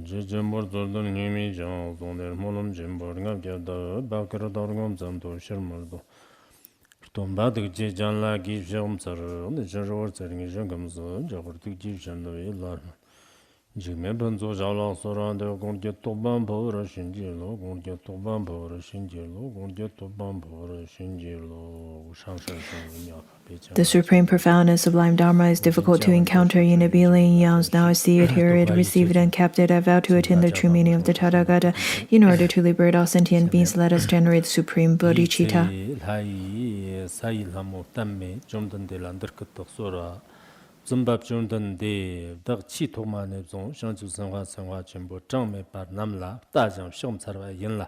Jembor Zoldan Nimi Jan, Zonder Molum Jembor, Gavda, Bakara Dorgom Zanto Shermordo. Tomba de Jan La Give Jam Sar, the Jaror Sering Jangams, Jabber to give Jan the Jimmy Benzo Jala Soran, they're going to get to Bambo or Shinjilo, going to get to Bambo or Shinjilo, going to get to Bambo or Shinjilo, Shanshan. The supreme, profound, and sublime Dharma is difficult to encounter in a billion eons. Now I see it, hear it, receive it, and kept it. I vow to attain the true meaning of the Tathagata. In order to liberate all sentient beings, let us generate the supreme bodhicitta. Zimbab Jordan de Chi Toma Nebzon, Shanchu Sanwa Sanwa Chimbo, Zhang Me Par Namla, Dajang Shom Sarva Yinla.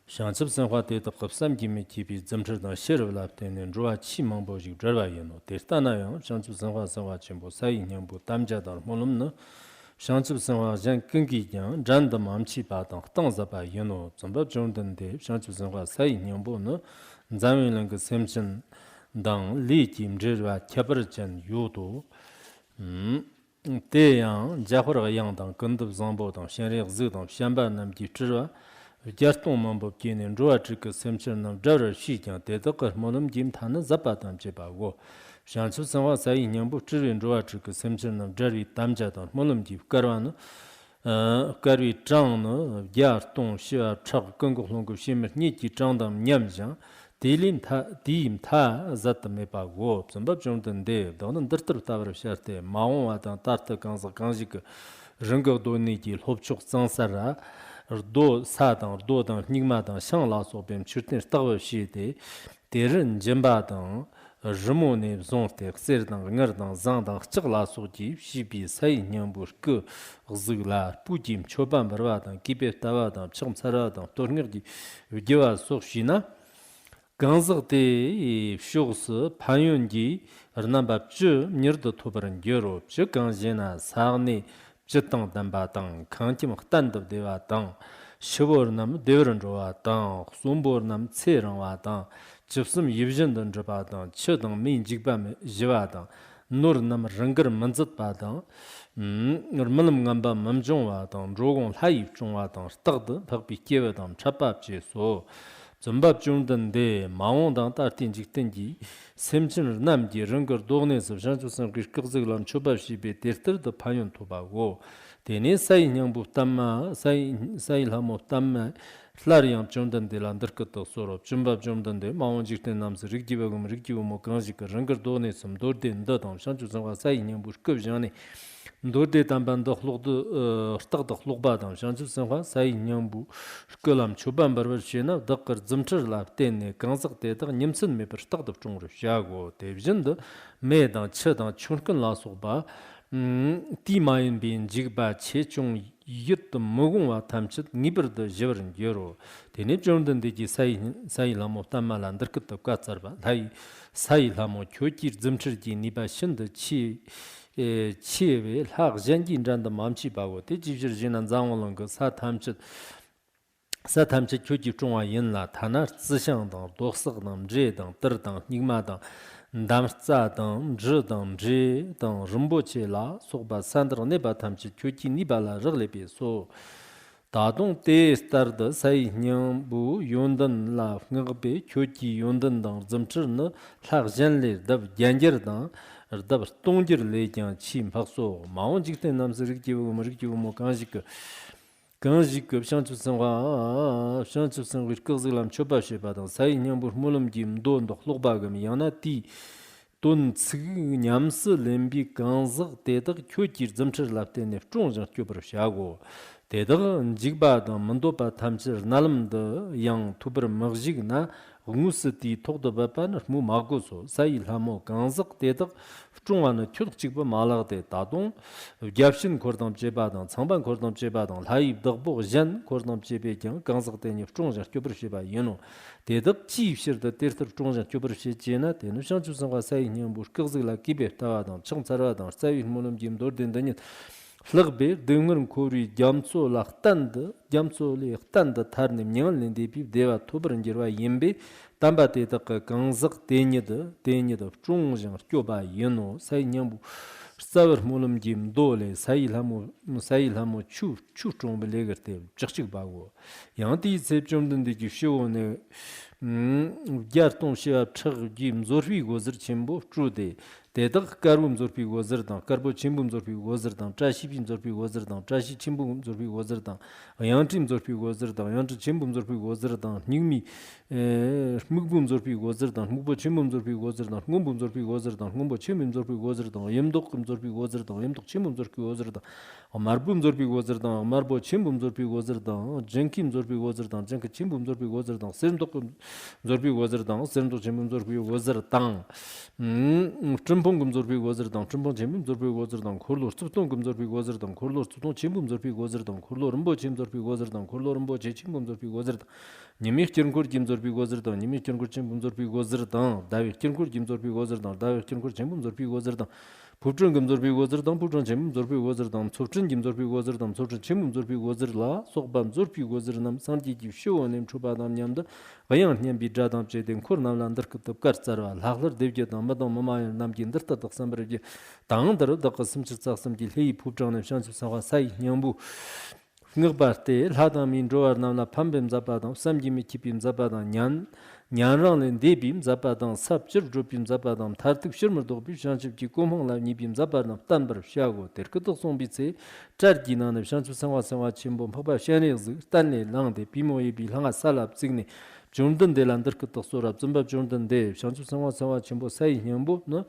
Shanchip Sanwa de the Sam Gimmi Kipi, Zimcher, Sheriff Lapton, and Rua Chi Mambo Driva Yeno, Testana Yang, Shanchu Sanwa Sanwa Chimbo, Sai Yambu, Tamjadar Molumno, Shanchip Sanwa Jan Kungi Yang, Jan the Mamchi Batang, Tanzapa Yeno, Zimbab Jordan de Shanchu Sanwa Sai Yambo, no, Zamin Samson. Dang Li Jim Jirva Kabarjan Yudu Deyang, Jahura Yang Dang Gundab Zambo Dang Shenri Zidang Shamba Nam Di Jirva Jaston Mambo Kin and Roachik Simcher Nam Jara Shijan Dedaka Monum Jim Tana Zapatam Jebago Shansu Sanwa Sai Yambu Jirin Roachik Simcher Nam Jari Tamjadam Molum Jib Karwana Kari Zhang Jaston Shia Chak Gungo Longo Shimmer Niki Zhangdam Nyamjang Dilim ta zat me pa go zambab jongden de don dirtir tavr sharte maon wa dan tarta kanza kanjik rengog do ni ji lobchuk zansara do sa dan do dan nigma dan shang la so bem chirtin taw shi de derin jemba dan rmo ne zonte xer dan ngar dan zang dan chig la so ji shi bi sai nyam bu ke zigla pujim choban barwa dan kibe tawa dan chim sara dan torngir ji gewa so shina Ganzag de Shugsu, Panyungi, Rnambab Ju, Nirdo Tubaran Yoro, Juganjina, Sarni, Jitang Dambatang, Kantim Tandab Devatang, Shivurnam, Devaranjoatang, Sumburnam, Tseranwatang, Chipsum Yivjandan Jabatang, Chudang Min Jigbam Jivatang, Nurnam Rangar Manzat Batang, Nurmanam Gamba Mamjongwatang, Rogon Haif Jongwatang, Stagd, Papi Kievatang, Chapap Jeso. Zimbab Jordan de Maondang Tartin Jiktenji, Semchin Namji, Rungur Dognes of Janjusan Kiziglam Chubashi be Terter the Payon Tobago. Dene Sai Nyambu Tama, Sai Lamo Tama, Flariam Jordan de Landerkato Soro, Zimbab Jordan de Maon Jikten Nams, Rigivagum, Rigium Kanjik, Rungur Dones, Dordin Dodam, Shanjusan Sai Nyambu Kubjani. Dorde tamban doxluqdu xtaq doxluqbadam shanchu sanwa sai nyambu shkolam choban barbar shena daqar zimchir lab tenne kanzaq dedaq nimsin me bir xtaq dof chungru shago devjin me dan che dan chunkin la suqba ti mayin bin jigba che chung yit mugun wa tamchit ngibir de jibrin yoro tene jordan de ji sai lamo tamalan dirkit qatsarba sai lamo kyokir zimchir ji niba shind chi 치에 학 전진전의 마음치 바고 대지질 지난 장원론 그 사탐치 교지 중앙 인라 타나 지상당 독석당 제당 들당 닉마당 담사당 지당 제당 rumbo체라 소바 산드로 네바탐치 교지 니발라 르레비소 다동 테스터드 사이뇽부 용던 라 ngbe 교지 용던당 점치르는 학 전리 더 연결당 Rdab Tongir Lejan Chim Pakso, Maon Jikten Namsrik Murkiu Kanjik Shanchu Sang with Kuzilam Chobashi Badan, Sai Nyambur Mulum Jim Don the Lobagam Yanati Don Nyams Lembi Kanzak Tedar Kyokir Zamcher Lapten of Jonja Kuber Shago. Tedar Jigbadan Mandopa Tamcher Nalam the young Tuber Marjigna. Musiti told the weapon mu magoso, Sai Lamo, Ganzak, Dedak, Trung Turkchik Malar de Tadon, Gapshin Kordam Jebadan, Samban Kordam Jebadan, Haib Dagbo, Jan, Kordam Jebejan, Ganzak Deni of Trung Kubershiba, Yeno. Dedak chief share the theatre Trung Kubershi Jena, the Nushan Sai Niambush, Kazila Kibe Tadan, Chansaradan, Sai Munum Jim Dordin Danit. Flagbe, Dungan Kori, Jamso Lachtand, Jamso Lechtand, Tarnim, Yan, Depi, Deva, Tober and Jerva Yembe, Tambate, Ganzak, Denid of Jungjang, Kyoba, Yeno, Sai Nyambu, Savar Mulam Jim Dole, Sailhamo Chu Chombe Legate, Chachik Bago. Yanti said Jordan the Gisho, Yarton Shia Chag Jim Zorfi Gozer Chimbo, True Day. The Dak Karum Zorpi Wazerdan, Carbo Chimbum Zorpi Wazerdan, Trashipim Zorpi Wazerdan, Trashi Chimbum Zorpi Wazerdan, Ayantim Zorpi Wazerdan, Yant Chimbum Zorpi Wazerdan, Nimi Mugbum Zorpi Wazerdan, Mubo Chimbum Zorpi Wazerdan, Mumbum Zorpi Wazerdan, Mumbo Chimbum Zorpi Wazerdan, Yemdokum Zorpi Wazerdan, Yemdok Chimbum Zorpi Wazerdan, Marbum Zorpi Wazerdan, Marbo Chimbum Zorpi Wazerdan, Jenkim Zorpi Wazerdan, Jenka Chimbum Zorpi Wazerdan, Sermdokum Zorpi Wazerdan, Sermdok Chimbum Zorpi Wazerdan, Chimpong Zorpi Wazerdan, Chimpong Chimbum Zorpi Wazerdan, Kurlor, Tuptong Zorpi Wazerdan, Kurlor, Tuptong Chimbum Zorpi Wazerdan, Kurlor, Mbo Chim Zorpi Wazerdan, Kurlor, Mbo Chimbum Zorpi Wazerdan, Nimik Chirnkur Jim Zorpi Wazerdan, Nimik Chirnkur Chimbum Zorpi Wazerdan, Davik Chirnkur Jim Zorpi Wazerdan, Davik Chirnkur Chimbum Zorpi Wazerdan, Putran Gum Zorpi Wazerdan, Putran Chimbum Zorpi Wazerdan, Sopchin Jim Zorpi Wazerdan, Sopchin Chimbum Zorpi Wazerla, Sokbam Zorpi Wazernam, Sanji Show and Chubadam Yamda, Vayan Yambi Jadam Jedin Kurnam Lander Karsara, Hagler Devjadam, Madam Mama Namjin Derta Samberg, Tandar, the Kasim Chassam Dilhi, Putran and Shans Sawa Sai, Yambu. Ngrbarte, Hadam in Roar Nana Pambem Zapadam, Sam Jimmy Kipim Zapadan, Nyanran and Debim Zapadan, Sapchir Dropim Zapadam, Tartik Shirmer Dobi, Shanship Kikomon La Nibim Zapadam, Tanber, Shago, Terkuto Sombice, Chardina, Shansu Sawa Sawa Chimbom, Papa Shanes, Stanley, Lande, Pimo Ebi, Langa Salab, Signe, Jordan de Landerkuto Sora, Zumba Jordan de, Shansu Sawa Sawa Chimbo, Sai Yambo, no?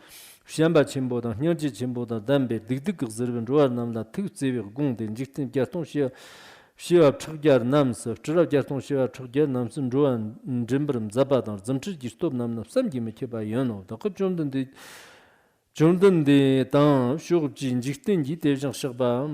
Shamba Chimboda, Nyaji Chimboda, Dambe, Dick Zervin, Roar Namla, Tuxevi, Gund, and Jictin Gaton Shia Chagar Nams, Chira Gaton Shia Chagar Nams, and Roan, Jimbram, Zabadan, Zamchi Stop Nam, some Gimekeba Yano, the Jordan de Tan, Shurjin, Jictin, Jitejan Sherba,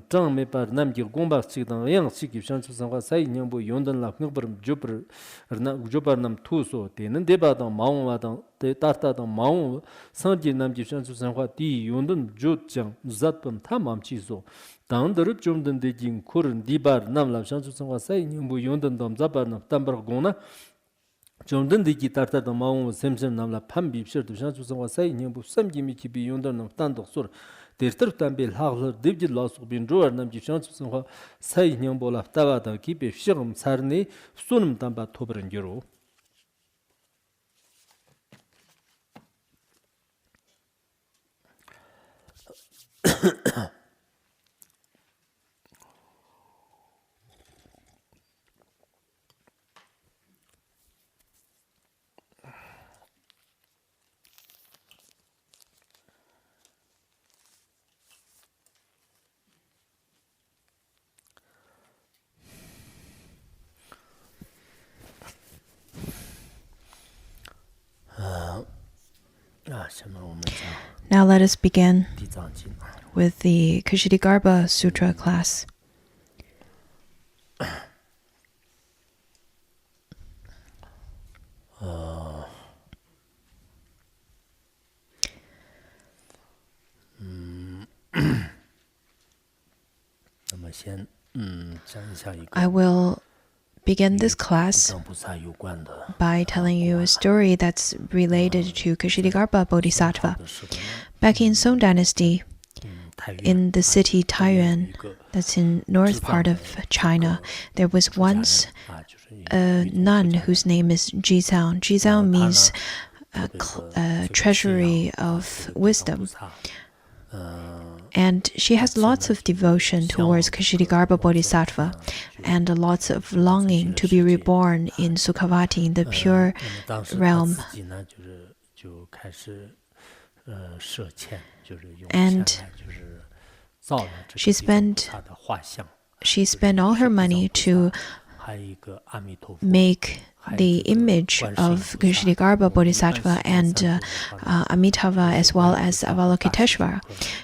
Tan Mepar, Namgir, Gomba, Sidan, Yang Siki, Shansu Sai, Yambo, Yondan, Laknubram, Jopar Nam Tuso, Ten, Debadan, Maomadan, Tartadan, Mao, Sanji Namji Shansu Sanwa, Di, Yondan, Jotjang, Zatpam, Tamam Chiso, Tan, the Rip Jordan de Jin, Kurin, Dibar, Namla, Shansu Sanwa Sai, Yambo, Yondan, Zabar, Tambar Gona. Jordan de Gitarta the Mao, Simpson Namla Pambi, Shirt of Shansu Sanwa Sai, Yambo, some Jimmy Kibi, Yondan of Tando Sur. The third time Bill Hagler, David Loss of Bin Roar, Namji Shansu Sanwa, Sai Yambo of Tavada, keep a Shirum Sarne, Sunum Tamba Tober and Euro. Now let us begin with the Ksitigarbha Sutra class. I will begin this class by telling you a story that's related to Ksitigarbha Bodhisattva. Back in Song Dynasty, in the city Taiyuan, that's in north part of China, there was once a nun whose name is Jizang. Jizang means treasury of wisdom. And she has lots of devotion towards Ksitigarbha Bodhisattva and lots of longing to be reborn in Sukhavati, in the pure realm. And she spent all her money to make the image of Ksitigarbha Bodhisattva and Amitabha as well as Avalokiteshvara.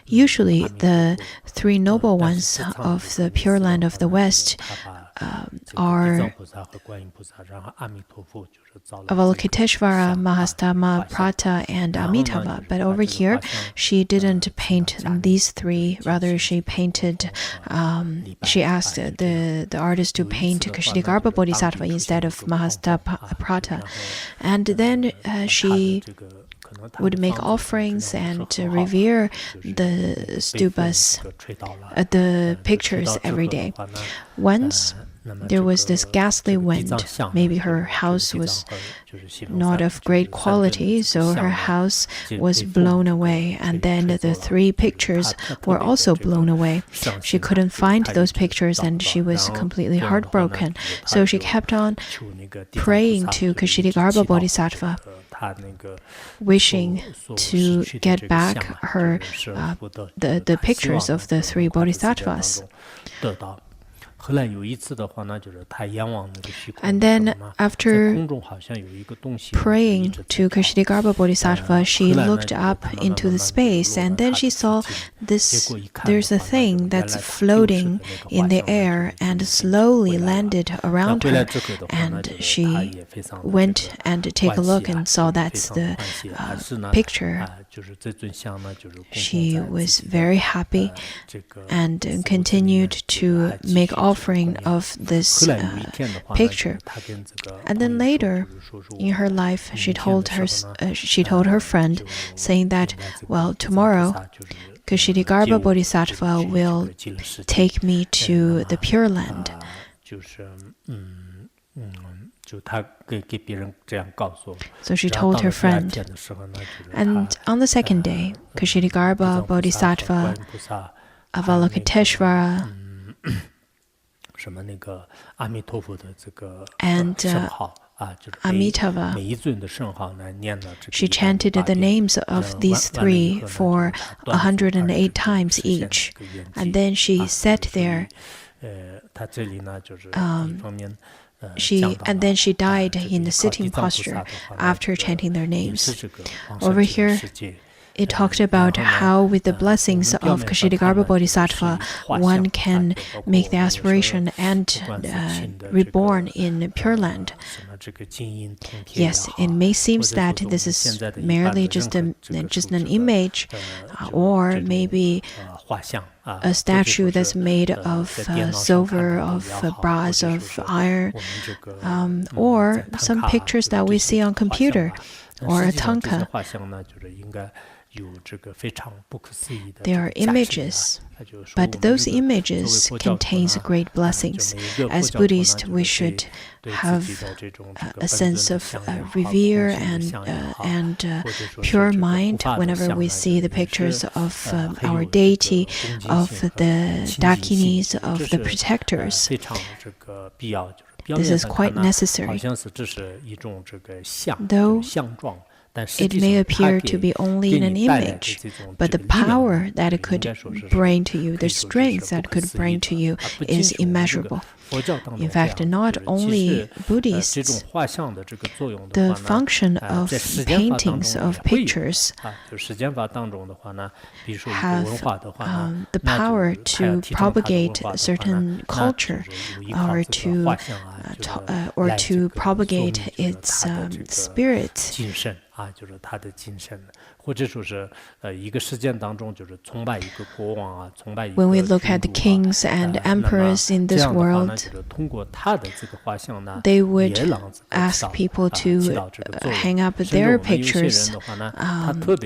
Usually the three noble ones of the Pure Land of the West are Avalokiteshvara, Mahastama, Prata, and Amitabha. But over here, she didn't paint these three. Rather, she painted, she asked the artist to paint Ksitigarbha Bodhisattva instead of Mahastama, Prata. And then she would make offerings and revere the stupas, the pictures every day. Once there was this ghastly wind. Maybe her house was not of great quality, so her house was blown away, and then the 3 pictures were also blown away. She couldn't find those pictures, and she was completely heartbroken. So she kept on praying to Ksitigarbha Bodhisattva, wishing to get back her the pictures of the 3 bodhisattvas. And then after praying to Ksitigarbha Bodhisattva, she looked up into the space, and then she saw there's a thing that's floating in the air and slowly landed around her. And she went and take a look and saw that's the picture. She was very happy and continued to make offering of this picture. And then later in her life, she told her friend, saying that, well, tomorrow Ksitigarbha Bodhisattva will take me to the Pure Land. So she told her friend. And on the second day, Ksitigarbha Bodhisattva, Avalokiteshvara, and Amitabha, she chanted the names of these 3 for 108 times each. And then she sat there. And then she died in the sitting posture after chanting their names. Over here, it talked about how with the blessings of Ksitigarbha Bodhisattva, one can make the aspiration and reborn in Pure Land. Yes, it may seem that this is merely just an image, or maybe a statue that's made of silver, of brass, of iron, or some pictures that we see on computer, or a tanka. They are images, but those images contain great blessings. As Buddhists, we should have a sense of revere and pure mind whenever we see the pictures of our deity, of the dakinis, of the protectors. This is quite necessary. Though it may appear to be only an image, but the power that it could bring to you, the strength that it could bring to you, is immeasurable. In fact, not only Buddhists, the function of paintings, of pictures, have the power to propagate a certain culture, or to propagate its spirit. When we look at the kings and emperors in this world, they would ask people to hang up their pictures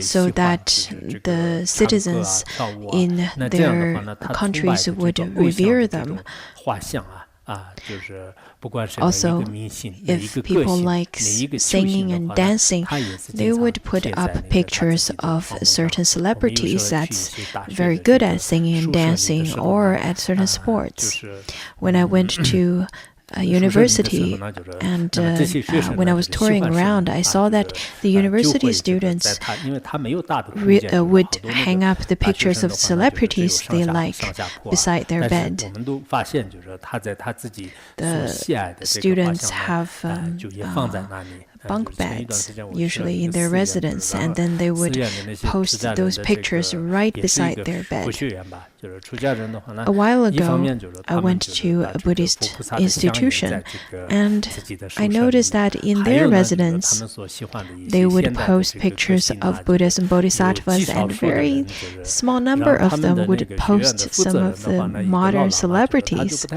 so that the citizens in their countries would revere them. Also, if people like singing and dancing, they would put up pictures of certain celebrities that's very good at singing and dancing, or at certain sports. When I went to a university, and when I was touring around, I saw that the university students would hang up the pictures of celebrities they like beside their bed. The students have bunk beds, usually in their residence, and then they would post those pictures right beside their bed. A while ago, I went to a Buddhist institution, and I noticed that in their residence, they would post pictures of Buddhas and Bodhisattvas, and a very small number of them would post some of the modern celebrities.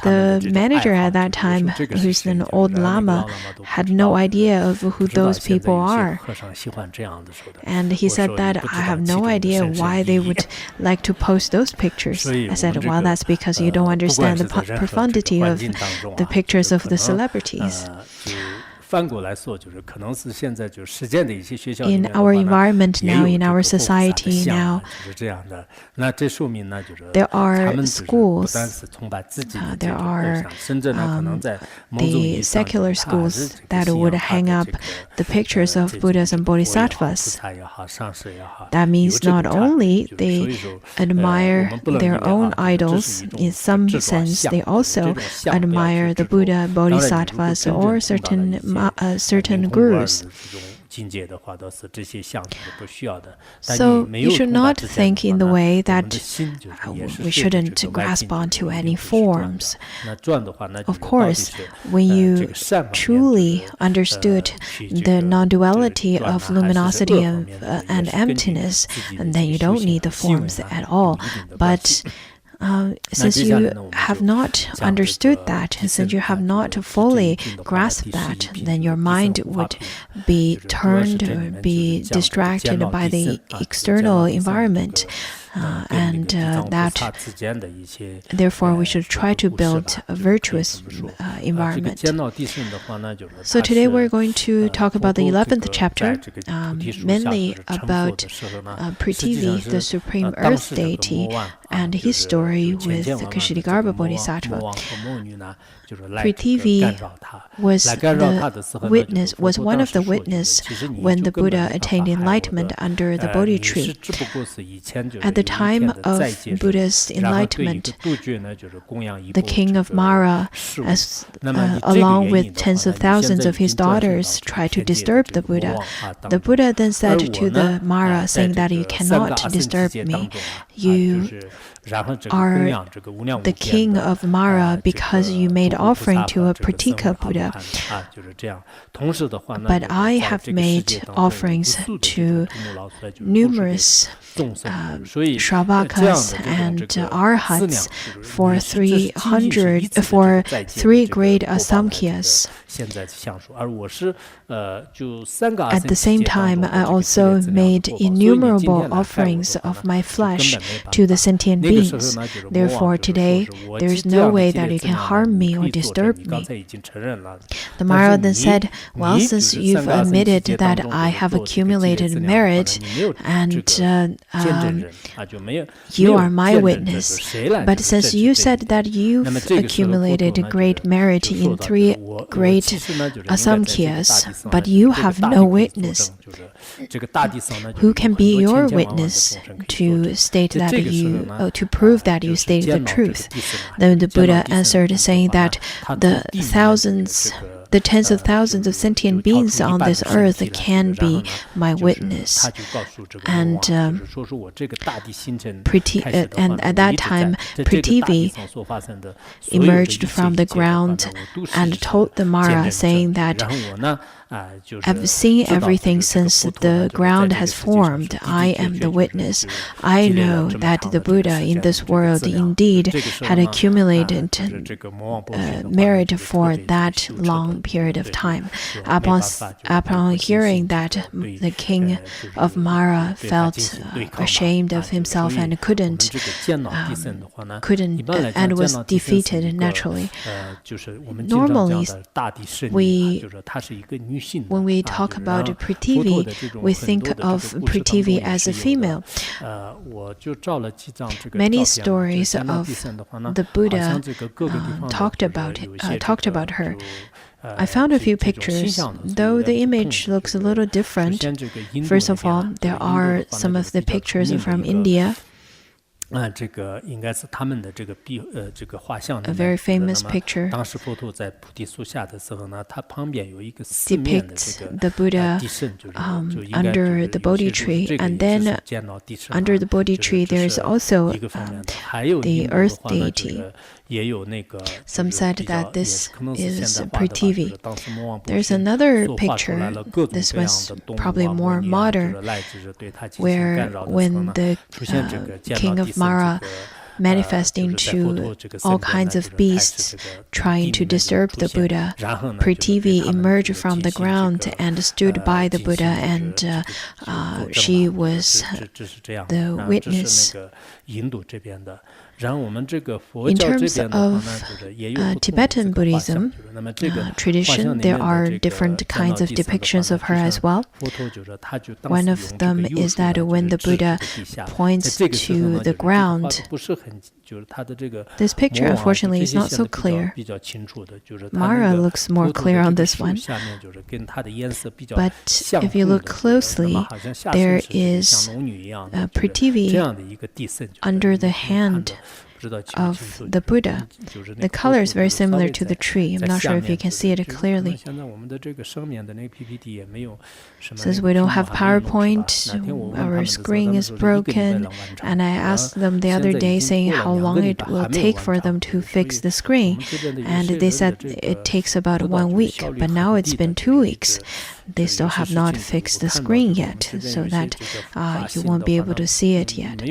The manager at that time, who's an old Lama, had no idea of who those people are. And he said that I have no idea why they would like to post those pictures. I said, well, that's because you don't understand the profundity of the pictures of the celebrities. In our environment now, in our society now, there are schools, there are the secular schools that would hang up the pictures of Buddhas and Bodhisattvas. That means not only they admire their own idols, in some sense, they also admire the Buddha, Bodhisattvas, or certain gurus. So you should not think in the way that we shouldn't grasp onto any forms. Of course, when you truly understood the non-duality of luminosity and emptiness, then you don't need the forms at all. But since you have not understood that, since you have not fully grasped that, then your mind would be turned or be distracted by the external environment. And that therefore we should try to build a virtuous environment. So today we're going to talk about the 11th chapter, mainly about Prithivi, the supreme earth deity, and his story with Ksitigarbha Bodhisattva. Prithivi was one of the witnesses when the Buddha attained enlightenment under the Bodhi tree. At the time of Buddha's enlightenment, the king of Mara, along with tens of thousands of his daughters, tried to disturb the Buddha. The Buddha then said to the Mara, saying that you cannot disturb me. You are the king of Mara because you made offering to a Pratika Buddha. But I have made offerings to numerous Shravakas and Arhats for 3 great Asamkhyas. At the same time, I also made innumerable offerings of my flesh to the sentient beings. Therefore, today, there is no way that you can harm me or disturb me. The Mara then said, well, since you've admitted that I have accumulated merit and you are my witness, but since you said that you've accumulated great merit in 3 great Asamkhyas, but you have no witness, who can be your witness to state that to prove that you state the truth? Then the Buddha answered, saying that the tens of thousands of sentient beings on this earth can be my witness. And at that time, Prithivi emerged from the ground and told the Mara, saying that I've seen everything since the ground has formed. I am the witness. I know that the Buddha in this world indeed had accumulated merit for that long period of time. Upon hearing that, the king of Mara felt ashamed of himself and couldn't and was defeated naturally. Normally, when we talk about Prithivi, we think of Prithivi as a female. Many stories of the Buddha talked about her. I found a few pictures, though the image looks a little different. First of all, there are some of the pictures from India. A very famous picture depicts the Buddha under the Bodhi tree, and then under the Bodhi tree there is also the earth deity. Some said that this is Prithivi. There's another picture, this was probably more modern, where when the king of Mara manifesting to all kinds of beasts trying to disturb the Buddha. Prithvi emerged from the ground and stood by the Buddha, and she was the witness. In terms of Tibetan Buddhism tradition, there are different kinds of depictions of her as well. One of them is that when the Buddha points to the ground, this picture unfortunately is not so clear. Mara looks more clear on this one. But if you look closely, there is Prithvi under the hand of the Buddha. The color is very similar to the tree. I'm not sure if you can see it clearly. Since we don't have PowerPoint, our screen is broken, and I asked them the other day saying how long it will take for them to fix the screen, and they said it takes about 1 week, but now it's been 2 weeks. They still have not fixed the screen yet, so that you won't be able to see it yet.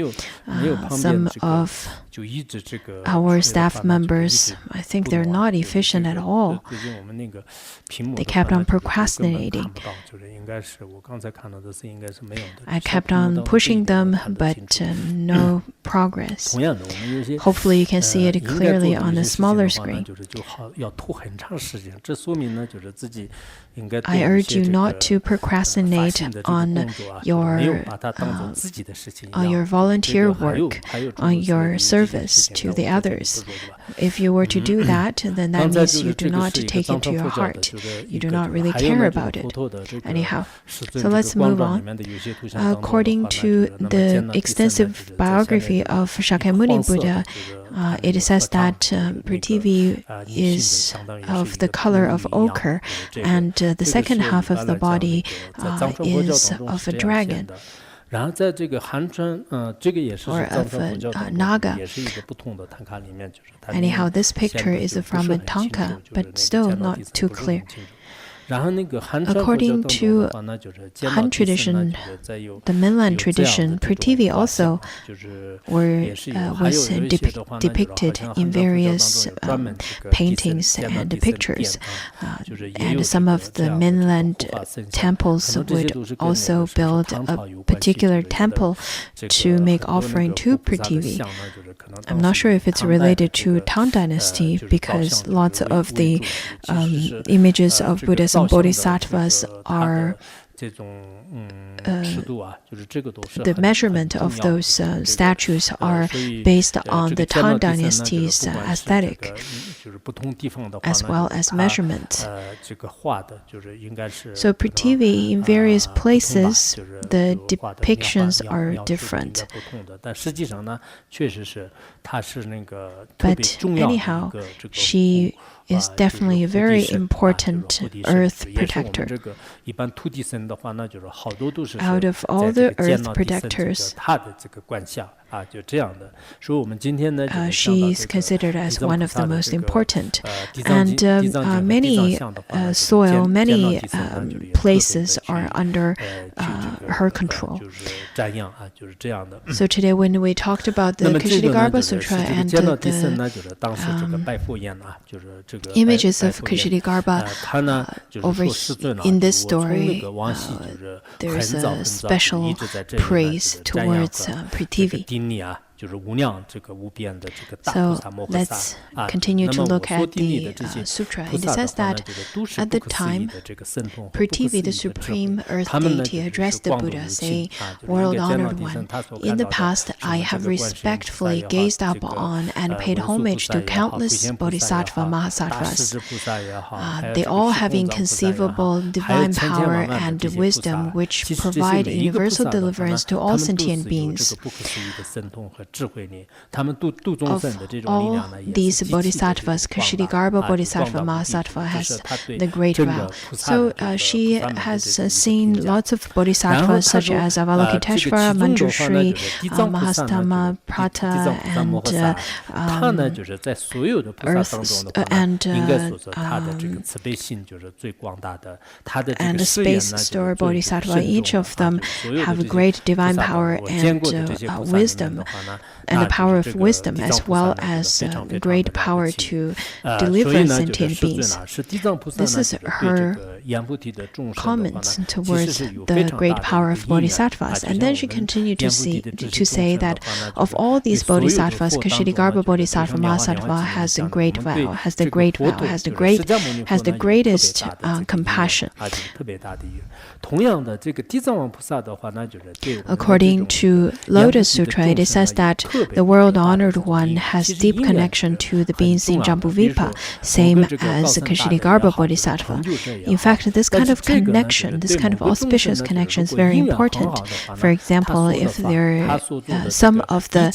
Some of our staff members, I think they're not efficient at all. They kept on procrastinating. I kept on pushing them, but no progress. Hopefully you can see it clearly on a smaller screen. I urge you not to procrastinate on your volunteer work, on your service to the others. If you were to do that, then that means you do not take it to your heart. You do not really care about it. Anyhow, so let's move on. According to the extensive biography of Shakyamuni Buddha, it says that Prithvi is of the color of ochre, and the second half of the body is of a dragon. Or of a naga. Anyhow, this picture is from a tanka, but still not too clear. According to Han tradition, the mainland tradition, Prithvi also was depicted in various paintings and pictures. And some of the mainland temples would also build a particular temple to make offering to Prithvi. I'm not sure if it's related to Tang Dynasty, because lots of the images of Buddhas and Bodhisattvas are the measurement of those statues are based on the Tang Dynasty's aesthetic, as well as measurement. So Prithvi, in various places, the depictions are different. But anyhow, she is definitely a very important earth protector. Out of all the earth protectors, she is considered as one of the most important. And many places are under her control. So today when we talked about the Ksitigarbha Sutra and the images of Ksitigarbha over in this story, there is a special praise towards Prithvi. So let's continue to look at the sutra. It says that at the time, Prithvi, the supreme earth deity, addressed the Buddha, saying, "World honored one, in the past I have respectfully gazed up on and paid homage to countless Bodhisattva Mahasattvas. They all have inconceivable divine power and wisdom which provide universal deliverance to all sentient beings. Of all these bodhisattvas, Ksitigarbha Bodhisattva Mahasattva has the great vow." So she has seen lots of bodhisattvas such as Avalokiteshvara, Manjushri, Mahastama, Prata, and Space Store Bodhisattva. Each of them have great divine power and wisdom. and the power of wisdom, as well as great power to deliver sentient beings. This is her comments towards the great power of bodhisattvas. And then she continued to say that of all these bodhisattvas, Ksitigarbha Bodhisattva Mahasattva has a great vow, has the greatest compassion. According to Lotus Sutra, it says that the world-honored one has deep connection to the beings in Jambudvipa, same as Ksitigarbha Bodhisattva. In fact, this kind of connection, this kind of auspicious connection is very important. For example, if there some of the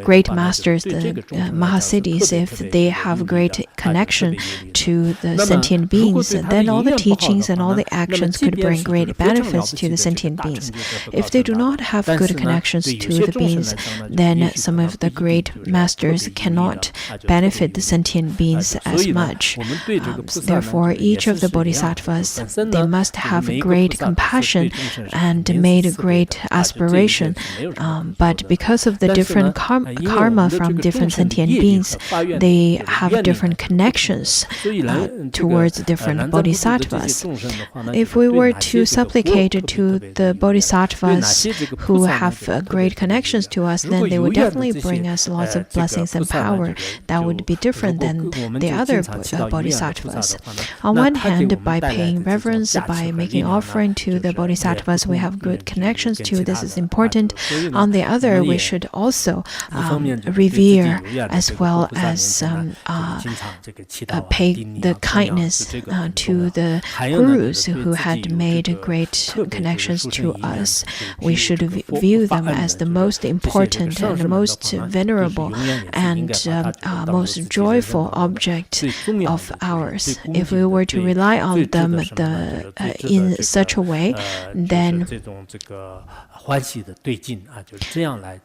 great masters, the Mahasiddhis, if they have great connection to the sentient beings, then all the teachings and all the actions could bring great benefits to the sentient beings. If they do not have good connections to the beings, then some of the great masters cannot benefit the sentient beings as much. Therefore, each of the bodhisattvas, they must have great compassion and made a great aspiration. But because of the different karma from different sentient beings, they have different connections towards different bodhisattvas. If we were to supplicate to the bodhisattvas who have great connections to us, then they would definitely bring us lots of blessings and power. That would be different than the other bodhisattvas. On one hand, by paying reverence, by making offering to the bodhisattvas we have good connections to, this is important. On the other, we should also revere as well as pay the kindness to the gurus who had made great connections to us. We should view them as the most important and the most venerable and most joyful object of ours. If we were to rely on them in such a way, then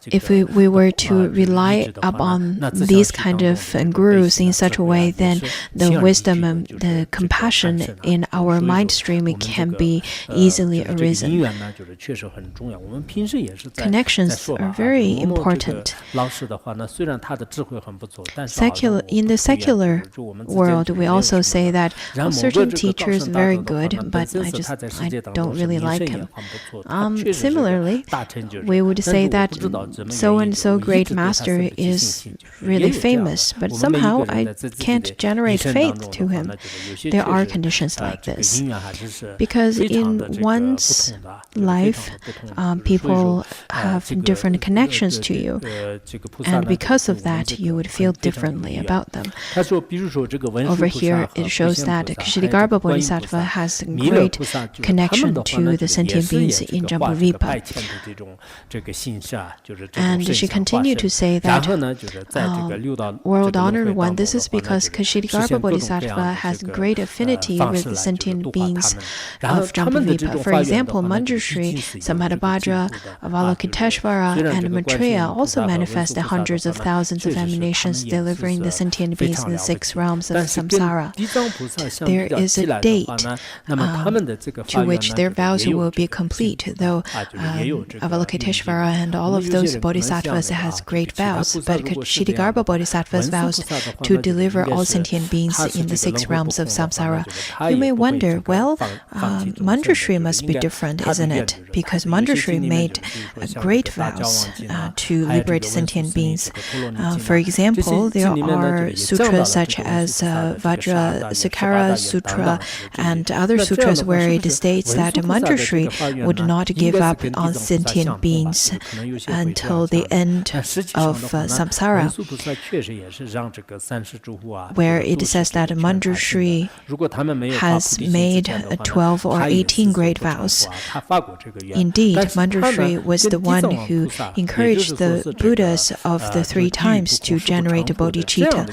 if we were to rely upon these kind of gurus in such a way, then the wisdom and the compassion in our mind stream can be easily arisen. Connections are very important. In the secular world, we also say that a certain teacher is very good, but I don't really like him. Similarly, we would say that so-and-so great master is really famous, but somehow I can't generate faith to him. There are conditions like this. Because in one's life, people have different connections to you, and because of that, you would feel differently about them. Over here, it shows that Ksitigarbha Bodhisattva has great connection to the sentient beings in Jambudvipa. And she continued to say that world-honored one, this is because Ksitigarbha Bodhisattva has great affinity with the sentient beings of Jambudvipa. For example, Manjushri, Samadabhadra, Avalokiteshvara, and Maitreya also manifest the hundreds of thousands of emanations delivering the sentient beings in the 6 realms of samsara. There is a date to which their vows will be complete, though Avalokiteshvara and all of those bodhisattvas has great vows, but Ksitigarbha Bodhisattva's vows to deliver all sentient beings in the 6 realms of samsara. You may wonder, well, Manjushri must be different, isn't it? Because Manjushri made great vows to liberate sentient beings. For example, there are sutras such as Vajrasekhara Sutra and other sutras where it states that Manjushri would not give up on sentient beings until the end of samsara, where it says that Manjushri has made 12 or 18 great vows. Indeed, Manjushri was the one who encouraged the Buddhas of the 3 times to generate bodhicitta,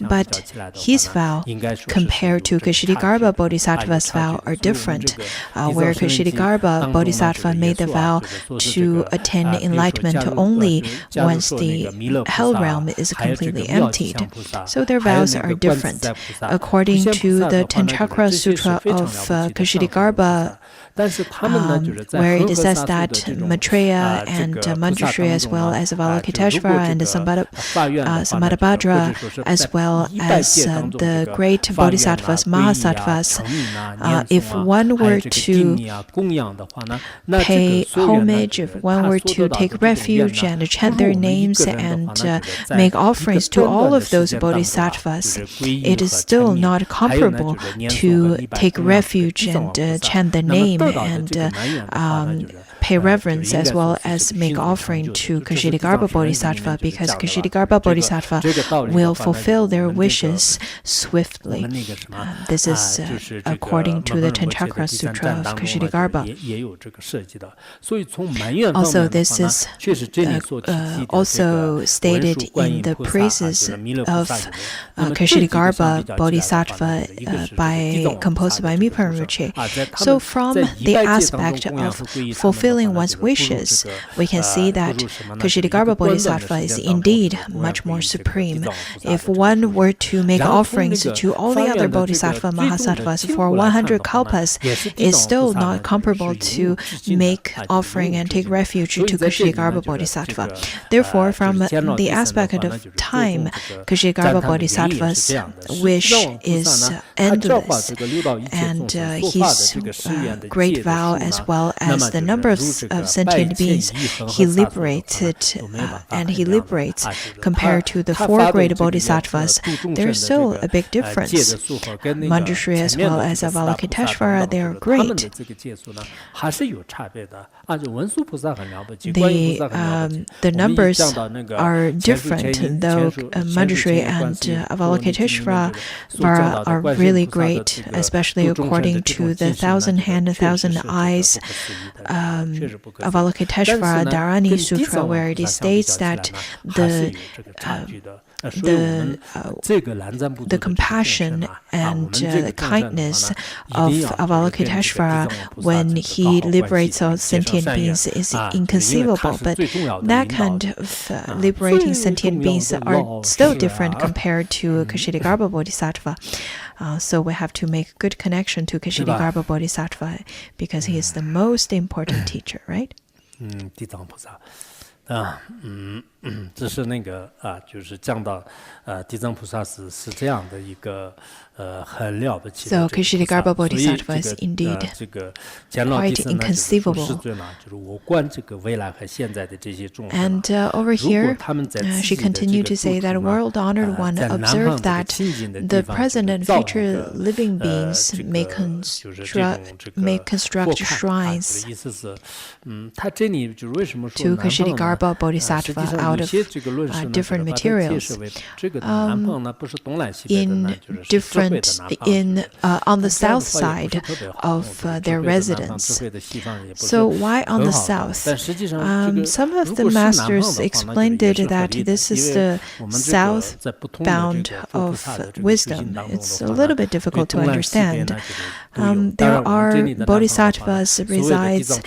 but his vow compared to Ksitigarbha Bodhisattva's vow are different, where Ksitigarbha Bodhisattva made the vow to attain enlightenment only once the hell realm is completely emptied. So their vows are different. According to the Tenchakra Sutra of Ksitigarbha, where it says that Maitreya and Manjushri as well as Avalokiteshvara and Samadabhadra, as well as the great bodhisattvas, mahasattvas. If one were to pay homage, if one were to take refuge and chant their names and make offerings to all of those bodhisattvas, it is still not comparable to take refuge and chant the name and pay reverence as well as make offering to Ksitigarbha Bodhisattva, because Ksitigarbha Bodhisattva will fulfill their wishes swiftly. This is according to the Tenchakra Sutra of Ksitigarbha. Also, this is also stated in the praises of Ksitigarbha Bodhisattva composed by Mipa Rinpoche. So from the aspect of fulfilling one's wishes, we can see that Ksitigarbha Bodhisattva is indeed much more supreme. If one were to make offerings to all the other Bodhisattva Mahasattvas for 100 kalpas, it's still not comparable to make offering and take refuge to Ksitigarbha Bodhisattva. Therefore, from the aspect of time, Ksitigarbha Bodhisattva's wish is endless, and his great vow, as well as the number of sentient beings he liberated and he liberates compared to the four great bodhisattvas, there's still a big difference. Manjushri as well as Avalokiteshvara, they are great. The numbers are different, though Manjushri and Avalokiteshvara are really great, especially according to the 1,000 hand, 1,000 eyes Avalokiteshvara Dharani Sutra, where it states that the compassion and the kindness of Avalokiteshvara when he liberates all sentient beings is inconceivable. But that kind of liberating sentient beings are still different compared to Ksitigarbha Bodhisattva. So we have to make good connection to Ksitigarbha Bodhisattva because he is the most important teacher, right? 这是那个就是讲到地藏菩萨是这样的一个很了不起的。So Ksitigarbha Bodhisattva is indeed quite inconceivable. And over here, she continued to say that world-honored one observed that the present and future living beings may construct shrines to Ksitigarbha Bodhisattva out of different materials. On the south side of their residence. So why on the south? Some of the masters explained it that this is the southbound of wisdom. It's a little bit difficult to understand. There are bodhisattvas resides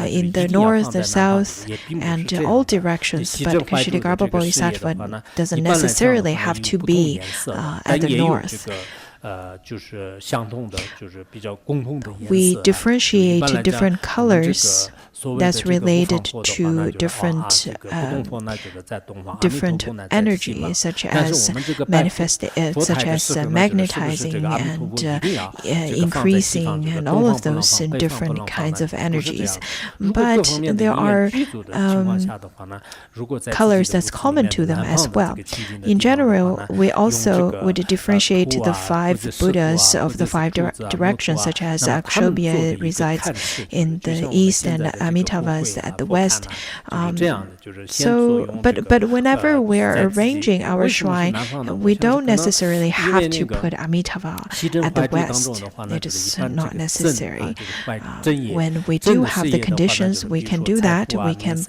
in the north, the south, and all directions, but Ksitigarbha Bodhisattva doesn't necessarily have to be at the north. We differentiate different colors that's related to different energies, such as magnetizing and increasing, and all of those different kinds of energies. But there are colors that's common to them as well. In general, we also would differentiate the 5 Buddhas of the 5 directions, such as Akshobhya resides in the east and Amitabhas at the west. But whenever we're arranging our shrine, we don't necessarily have to put Amitabha at the west. It is not necessary. When we do have the conditions, we can do that. We can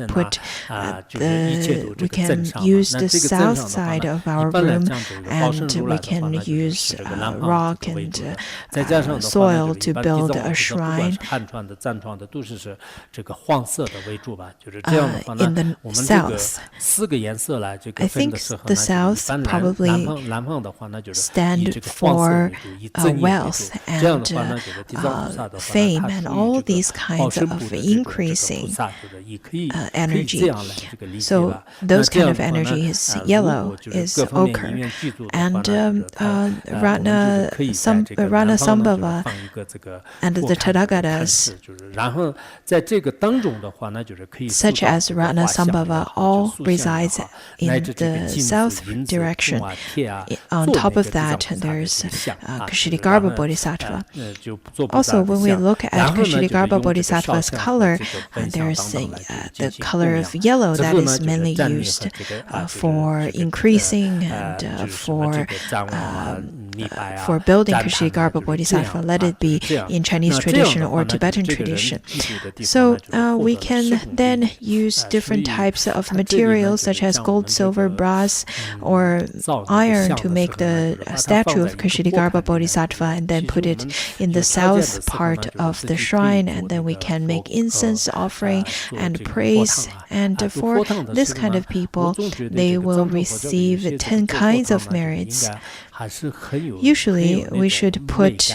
we can use the south side of our room, and we can use rock and soil to build a shrine. In the south, I think the south probably stand for wealth and fame and all these kinds of increasing energy. So those kind of energy is yellow, is ochre. And Ratna Sambhava and the Tathagatas, such as Ratna Sambhava, all resides in the south direction. On top of that, there's Ksitigarbha Bodhisattva. Also, when we look at Ksitigarbha Bodhisattva's color, there's the color of yellow that is mainly used for increasing and for building Ksitigarbha Bodhisattva, let it be in Chinese tradition or Tibetan tradition. So we can then use different types of materials such as gold, silver, brass, or iron to make the statue of Ksitigarbha Bodhisattva and then put it in the south part of the shrine, and then we can make incense offering and praise. And for this kind of people, they will receive 10 kinds of merits. Usually, we should put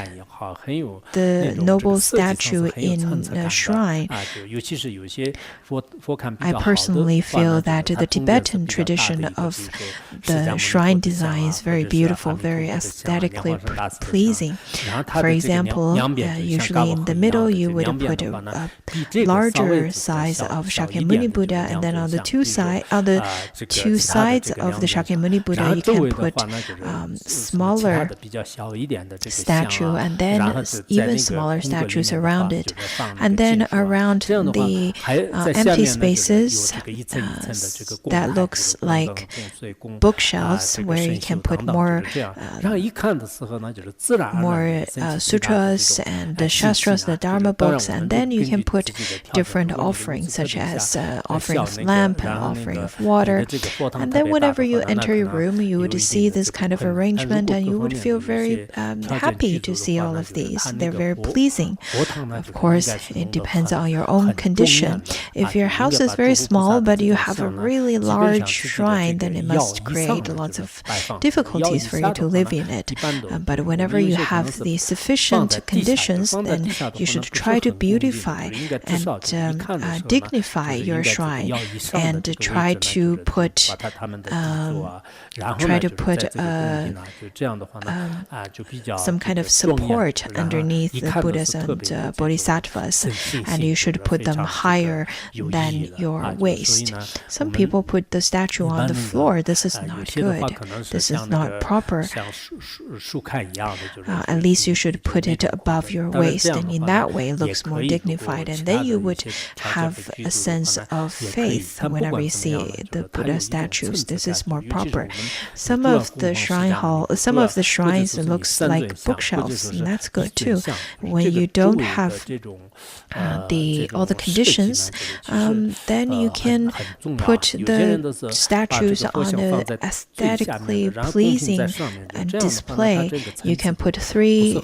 the noble statue in a shrine. I personally feel that the Tibetan tradition of the shrine design is very beautiful, very aesthetically pleasing. For example, usually in the middle you would put a larger size of Shakyamuni Buddha, and then on the two sides of the Shakyamuni Buddha you can put smaller statue, and then even smaller statues around it. And then around the empty spaces that looks like bookshelves where you can put more sutras and the shastras, the dharma books, and then you can put different offerings such as offering of lamp, offering of water. And then whenever you enter your room, you would see this kind of arrangement and you would feel very happy to see all of these. They're very pleasing. Of course, it depends on your own condition. If your house is very small but you have a really large shrine, then it must create lots of difficulties for you to live in it. But whenever you have the sufficient conditions, then you should try to beautify and dignify your shrine and try to put some kind of support underneath the Buddhas and Bodhisattvas, and you should put them higher than your waist. Some people put the statue on the floor. This is not good. This is not proper. At least you should put it above your waist, and in that way it looks more dignified, and then you would have a sense of faith whenever you see the Buddha statues. This is more proper. Some of the shrines looks like bookshelves, and that's good too. When you don't have all the conditions, then you can put the statues on an aesthetically pleasing display. You can put 3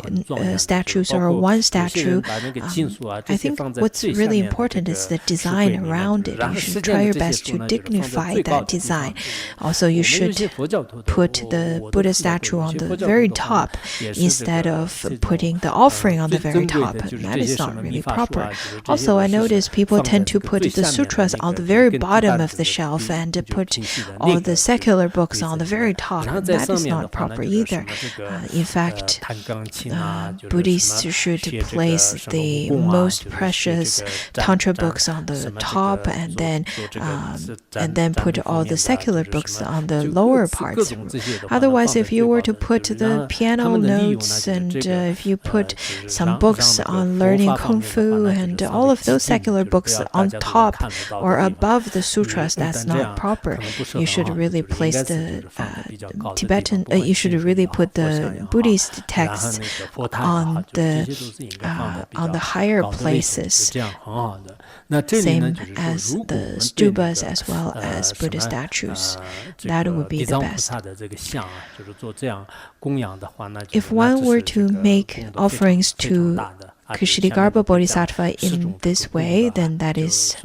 statues or 1 statue. I think what's really important is the design around it. You should try your best to dignify that design. Also, you should put the Buddha statue on the very top instead of putting the offering on the very top. That is not really proper. Also, I notice people tend to put the sutras on the very bottom of the shelf and put all the secular books on the very top. That is not proper either. In fact, Buddhists should place the most precious tantra books on the top, and then put all the secular books on the lower parts. Otherwise, if you were to put the piano notes and if you put some books on learning Kung Fu and all of those secular books on top or above the sutras, that's not proper. You should really place the you should really put the Buddhist texts on the higher places, same as the stupas as well as Buddha statues. That would be the best. If one were to make offerings to Ksitigarbha Bodhisattva in this way, then that is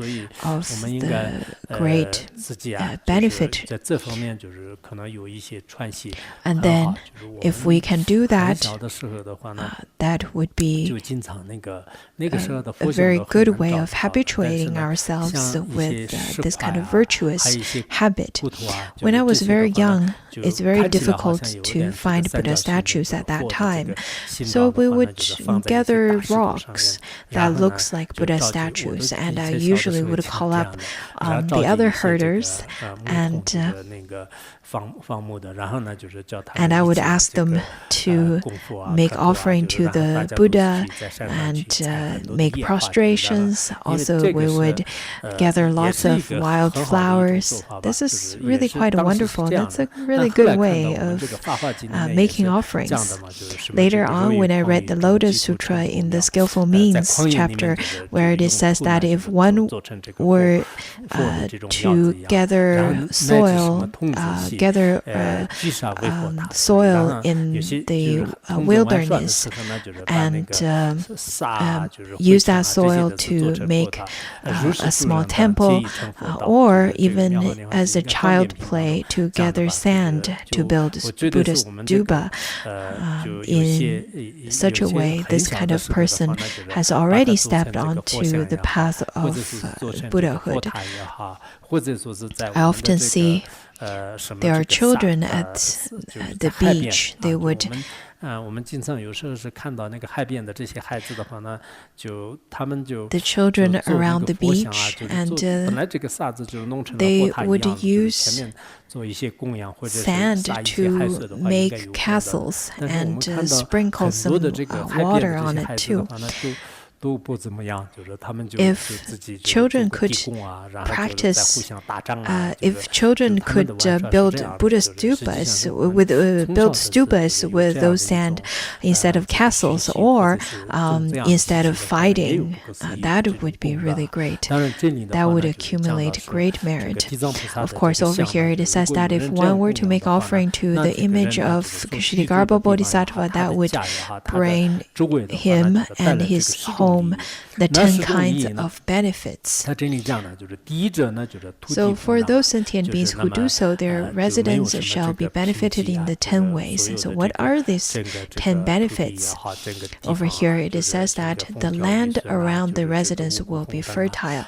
of the great benefit. And then, if we can do that, that would be a very good way of habituating ourselves with this kind of virtuous habit. When I was very young, it's very difficult to find Buddha statues at that time. So we would gather rocks that looks like Buddha statues, and I usually would call up the other herders and I would ask them to make offering to the Buddha and make prostrations. Also, we would gather lots of wild flowers. This is really quite wonderful. That's a really good way of making offerings. Later on, when I read the Lotus Sutra in the Skillful Means chapter, where it says that if one were to gather soil, soil in the wilderness and use that soil to make a small temple, or even as a child play to gather sand to build Buddha's stupa. In such a way, this kind of person has already stepped onto the path of Buddhahood. I often see there are children at the beach. They would the children around the beach, and they would use sand to make castles and sprinkle some water on it too. If children could practice, if children could build Buddhist stupas with those sand instead of castles, or instead of fighting, that would be really great. That would accumulate great merit. Of course, over here it says that if one were to make offering to the image of Ksitigarbha Bodhisattva, that would bring him and his home the 10 kinds of benefits. So for those sentient beings who do so, their residents shall be benefited in the 10 ways. So what are these 10 benefits? Over here it says that the land around the residence will be fertile.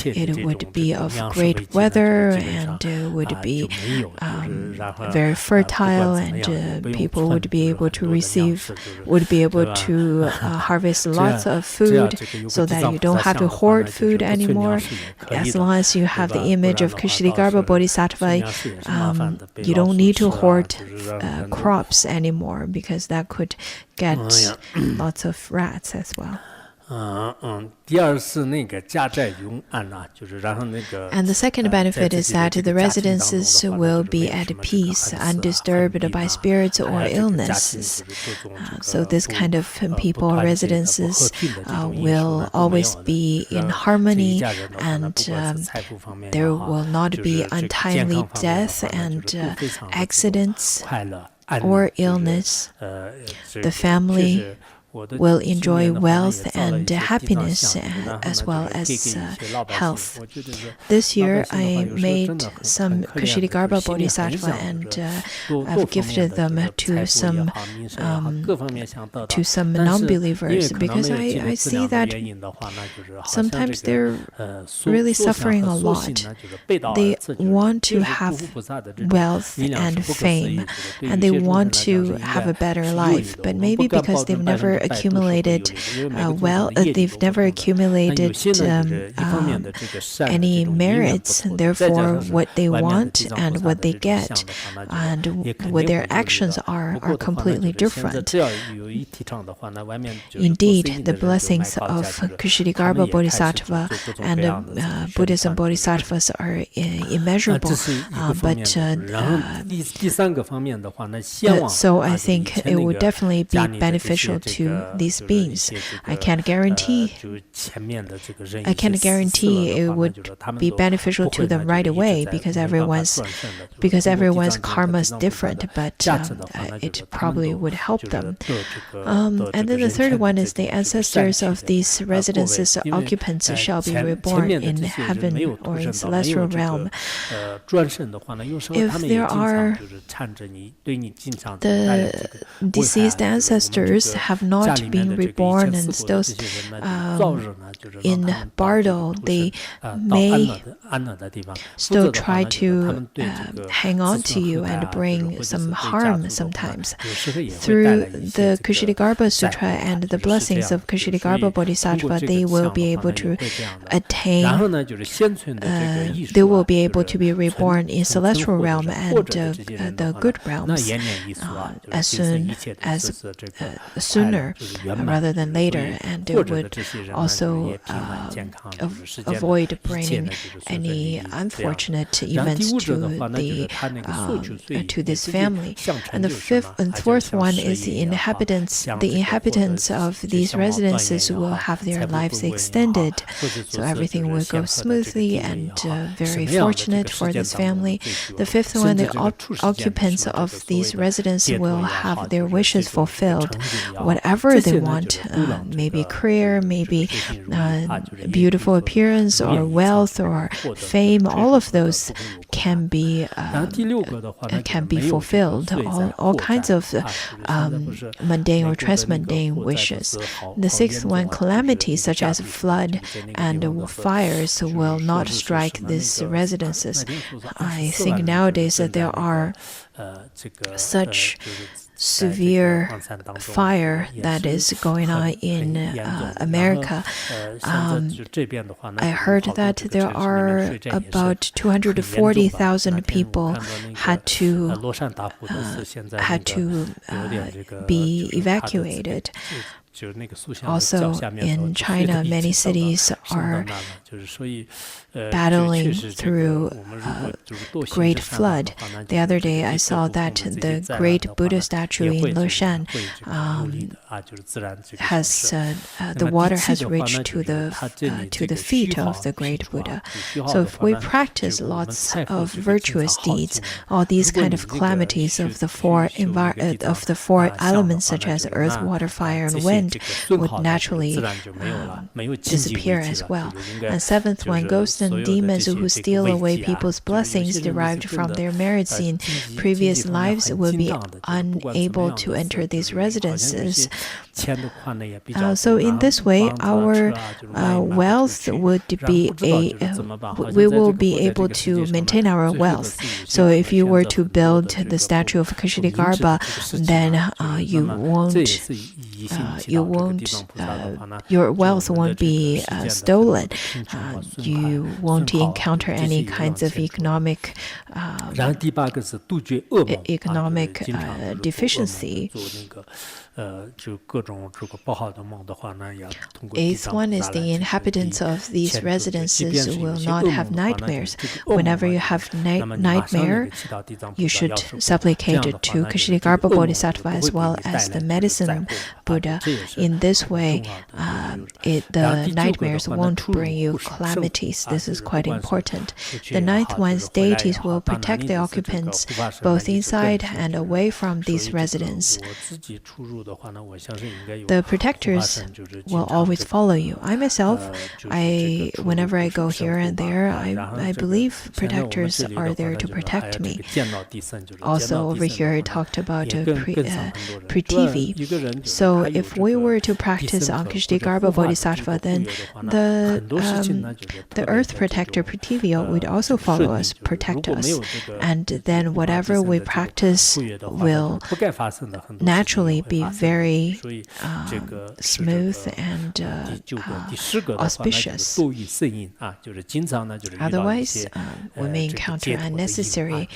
It would be of great weather and would be very fertile, and people would be able to harvest lots of food, so that you don't have to hoard food anymore. As long as you have the image of Ksitigarbha Bodhisattva, you don't need to hoard crops anymore, because that could get lots of rats as well. And the second benefit is that the residences will be at peace, undisturbed by spirits or illnesses. So this kind of people, residences, will always be in harmony, and there will not be untimely death and accidents or illness. The family will enjoy wealth and happiness, as well as health. This year I made some Ksitigarbha Bodhisattva, and I've gifted them to some non-believers, because I see that sometimes they're really suffering a lot. They want to have wealth and fame, and they want to have a better life, but maybe because they've never accumulated they've never accumulated any merits. Therefore, what they want and what they get and what their actions are completely different. Indeed, the blessings of Ksitigarbha Bodhisattva and Buddhism Bodhisattvas are immeasurable, so I think it would definitely be beneficial to these beings. I can't guarantee it would be beneficial to them right away because everyone's karma is different, but it probably would help them. And then the third one is the ancestors of these residences occupants shall be reborn in heaven or in celestial realm. If there are the deceased ancestors have not been reborn and still in Bardo, they may still try to hang on to you and bring some harm sometimes. Through the Ksitigarbha Sutra and the blessings of Ksitigarbha Bodhisattva, they will be able to attain, they will be able to be reborn in celestial realm and the good realms as sooner rather than later, and it would also avoid bringing any unfortunate events to this family. And the fifth and fourth one is the inhabitants. The inhabitants of these residences will have their lives extended, so everything will go smoothly and very fortunate for this family. The fifth one, the occupants of these residences will have their wishes fulfilled, whatever they want, maybe career, maybe beautiful appearance or wealth or fame. All of those can be fulfilled. All kinds of mundane or transmundane wishes. The sixth one, calamities such as flood and fires will not strike these residences. I think nowadays that there are such severe fire that is going on in America. I heard that there are about 240,000 people had to be evacuated. Also, in China, many cities are battling through great flood. The other day, I saw that the great Buddha statue in Leshan the water has reached to the feet of the great Buddha. So, if we practice lots of virtuous deeds, all these kind of calamities of the four elements, such as earth, water, fire, and wind, would naturally disappear as well. And seventh one, ghosts and demons who steal away people's blessings derived from their merits in previous lives will be unable to enter these residences. So in this way, our wealth would be we will be able to maintain our wealth. So if you were to build the statue of Ksitigarbha, then your wealth won't be stolen. You won't encounter any kinds of economic deficiency. Eighth one is the inhabitants of these residences will not have nightmares. Whenever you have nightmare, you should supplicate it to Ksitigarbha Bodhisattva as well as the medicine Buddha. In this way, the nightmares won't bring you calamities. This is quite important. The ninth one is deities will protect the occupants both inside and away from these residences. The protectors will always follow you. I myself, whenever I go here and there, I believe protectors are there to protect me. Also over here, I talked about Prithvi. So So if we were to practice on Ksitigarbha Bodhisattva, then the earth protector Prithvi would also follow us, protect us. And then whatever we practice will naturally be very smooth and auspicious. Otherwise, we may encounter unnecessary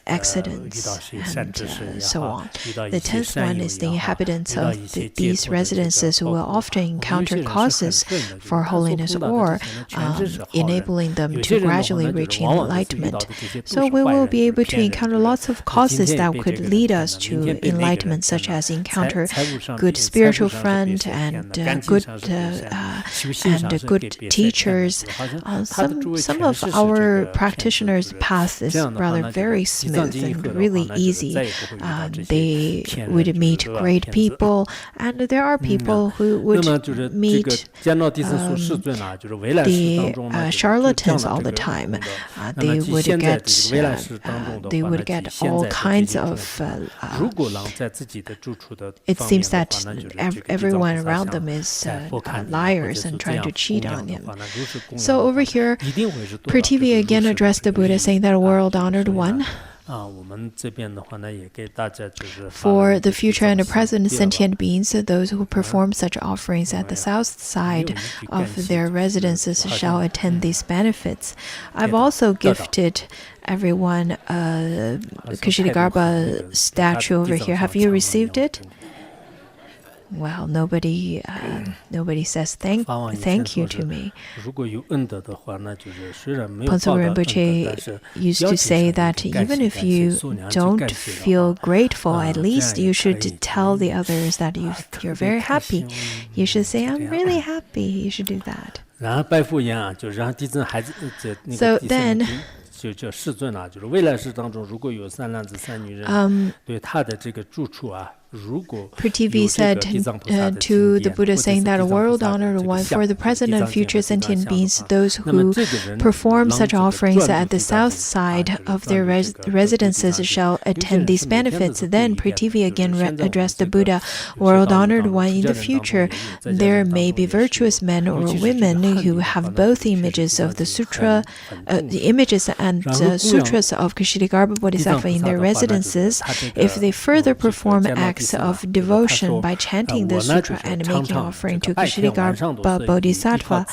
accidents and so on. The 10th one is the inhabitants of these residences will often encounter causes for holiness or enabling them to gradually reach enlightenment. So we will be able to encounter lots of causes that could lead us to enlightenment, such as encounter good spiritual friend and good teachers. Some of our practitioners' path is rather very smooth and really easy. They would meet great people, and there are people who would meet the charlatans all the time. They would get all kinds of. It seems that everyone around them is liars and trying to cheat on him. So over here, Prithvi again addressed the Buddha, saying that world-honored one, for the future and the present sentient beings, those who perform such offerings at the south side of their residences shall attend these benefits. I've also gifted everyone a Ksitigarbha statue over here. Have you received it? Well, nobody says thank you to me. Pansogul Rinpoche used to say that even if you don't feel grateful, at least you should tell the others that you're very happy. You should say, I'm really happy. You should do that. So then, Prithvi said to the Buddha, saying that a world-honored one, for the present and future sentient beings, those who perform such offerings at the south side of their residences shall attend these benefits. Then Prithvi again addressed the Buddha, world-honored one, in the future there may be virtuous men or women who have both images of the sutra, the images and sutras of Ksitigarbha Bodhisattva in their residences. If they further perform acts of devotion by chanting the sutra and making offering to Ksitigarbha Bodhisattva,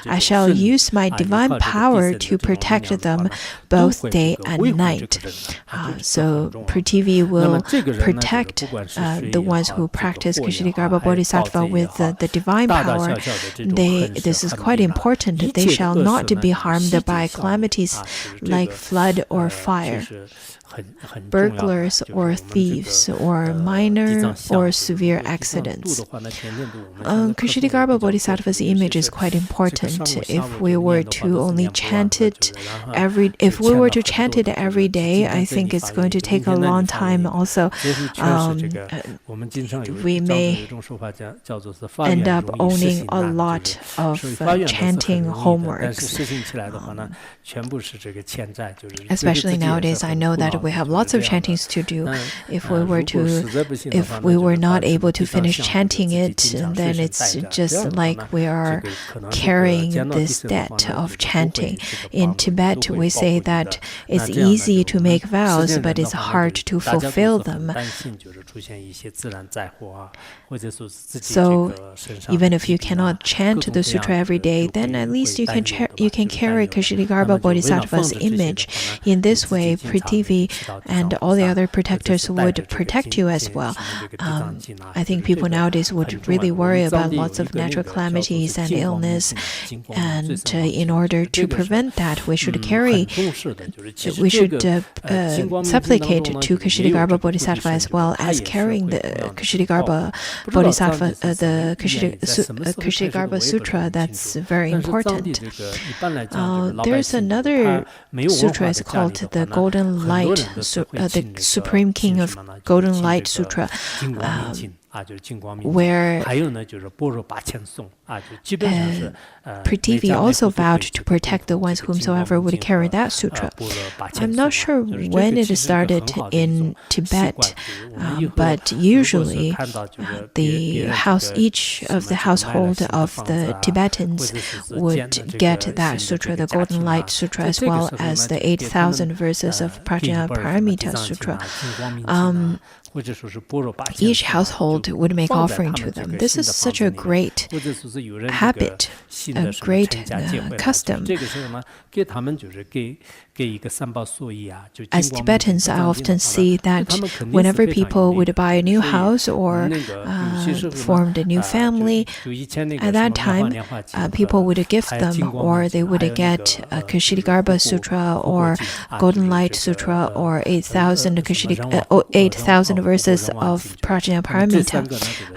I shall use my divine power to protect them both day and night. So Prithvi will protect the ones who practice Ksitigarbha Bodhisattva with the divine power. This is quite important. They shall not be harmed by calamities like flood or fire, burglars or thieves, or minor or severe accidents. Ksitigarbha Bodhisattva's image is quite important. If we were to only chant it every day, I think it's going to take a long time. Also, we may end up owning a lot of chanting homeworks. Especially nowadays, I know that we have lots of chantings to do. If we were not able to finish chanting it, then it's just like we are carrying this debt of chanting. In Tibet, we say that it's easy to make vows, but it's hard to fulfill them. So even if you cannot chant the sutra every day, then at least you can carry Ksitigarbha Bodhisattva's image. In this way, Prithvi and all the other protectors would protect you as well. I think people nowadays would really worry about lots of natural calamities and illness, and in order to prevent that, we should supplicate to Ksitigarbha Bodhisattva as well as carrying the Ksitigarbha Bodhisattva, the Ksitigarbha Sutra. That's very important. There's another sutra. It's called the Golden Light, the Supreme King of Golden Light Sutra. where Prithvi also vowed to protect the ones whomsoever would carry that sutra. I'm not sure when it started in Tibet, but usually each of the household of the Tibetans would get that sutra, the Golden Light Sutra, as well as the 8,000 verses of Prajnaparamita Sutra. Each household would make offering to them. This is such a great habit, a great custom. As Tibetans, I often see that whenever people would buy a new house or formed a new family, at that time, people would gift them, or they would get a Ksitigarbha Sutra or Golden Light Sutra or 8,000 verses of Prajnaparamita.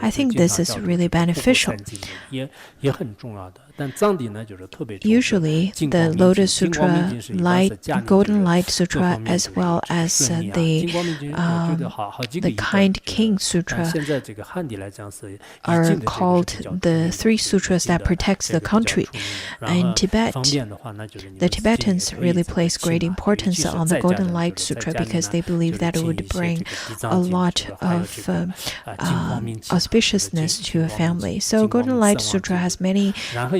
I think this is really beneficial. Usually, the Lotus Sutra, Golden Light Sutra, as well as the Kind King Sutra are called the three sutras that protects the country. In Tibet, the Tibetans really place great importance on the Golden Light Sutra because they believe that it would bring a lot of auspiciousness to a family. So Golden Light Sutra has many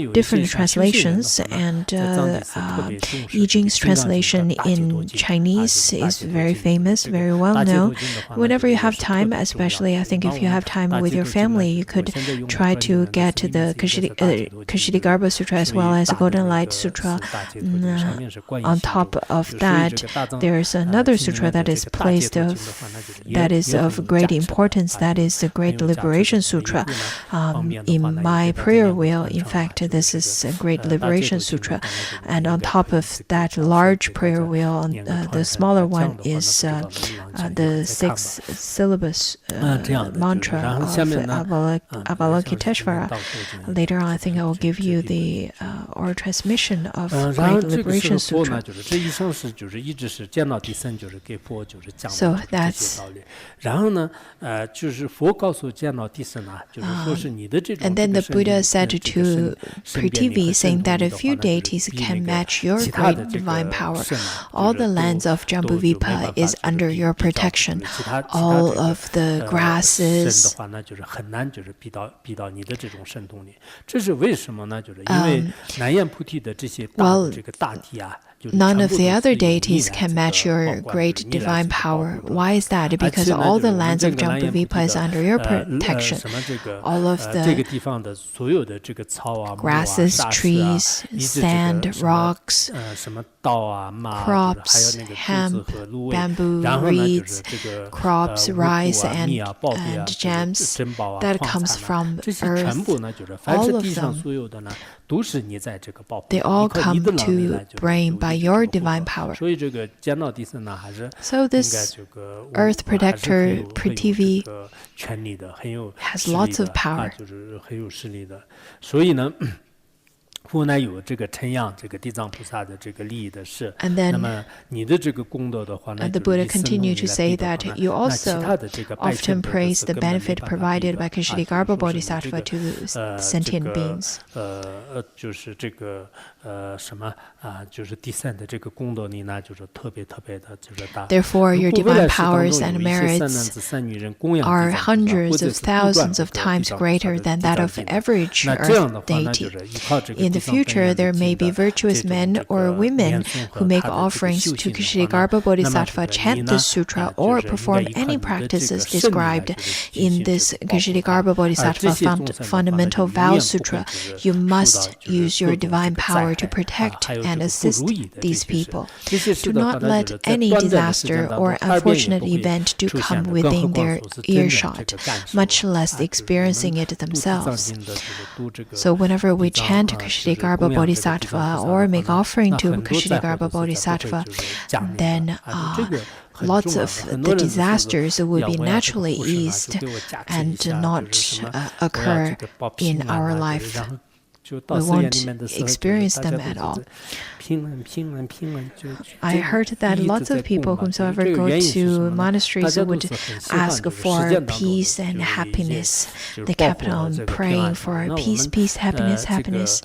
different translations, and I Ching's translation in Chinese is very famous, very well known. Whenever you have time, especially I think if you have time with your family, you could try to get the Ksitigarbha Sutra as well as the Golden Light Sutra. On top of that, there's another sutra that is of great importance, that is the Great Liberation Sutra. In my prayer wheel, in fact, this is a Great Liberation Sutra, and on top of that large prayer wheel, the smaller one is the 6 syllabus mantra of Avalokiteshvara. Later on, I think I will give you the oral transmission of Great Liberation Sutra. So that's and then the Buddha said to Prithvi, saying that a few deities can match your great divine power. All the lands of Jambudvipa is under your protection. All of the grasses. None of the other deities can match your great divine power. Why is that? Because all the lands of Jambudvipa is under your protection. All of the grasses, trees, sand, rocks, crops, hemp, bamboo, reeds, crops, rice, and gems that comes from earth. All of them, they all come to brain by your divine power. So this earth protector, Prithvi, has lots of power. And then the Buddha continued to say that you also often praise the benefit provided by Ksitigarbha Bodhisattva to sentient beings. Therefore, your divine powers and merits are hundreds of thousands of times greater than that of average earth deity. In the future, there may be virtuous men or women who make offerings to Ksitigarbha Bodhisattva, chant this sutra, or perform any practices described in this Ksitigarbha Bodhisattva fundamental Vows Sutra. You must use your divine power to protect and assist these people. Do not let any disaster or unfortunate event to come within their earshot, much less experiencing it themselves. So whenever we chant Ksitigarbha Bodhisattva or make offering to Ksitigarbha Bodhisattva, then lots of the disasters will be naturally eased and not occur in our life. we won't experience them at all. I heard that lots of people whomsoever go to monasteries would ask for peace and happiness. They kept on praying for peace, peace, happiness, happiness.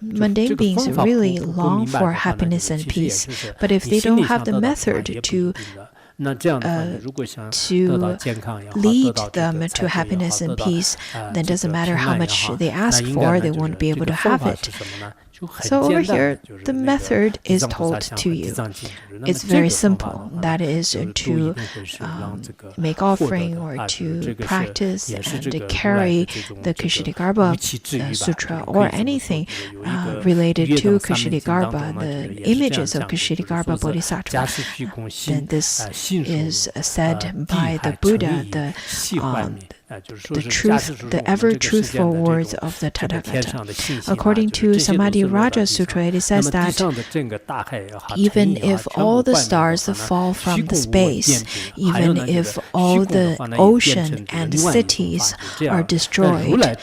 Mundane beings really long for happiness and peace, but if they don't have the method to lead them to happiness and peace, then it doesn't matter how much they ask for, they won't be able to have it. So over here, the method is told to you. It's very simple. That is to make offering or to practice and to carry the Ksitigarbha Sutra or anything related to Ksitigarbha, the images of Ksitigarbha Bodhisattva. Then this is said by the Buddha, the truth, the ever-truthful words of the Tathagata. According to Samadhi Raja Sutra, it says that even if all the stars fall from the space, even if all the ocean and cities are destroyed,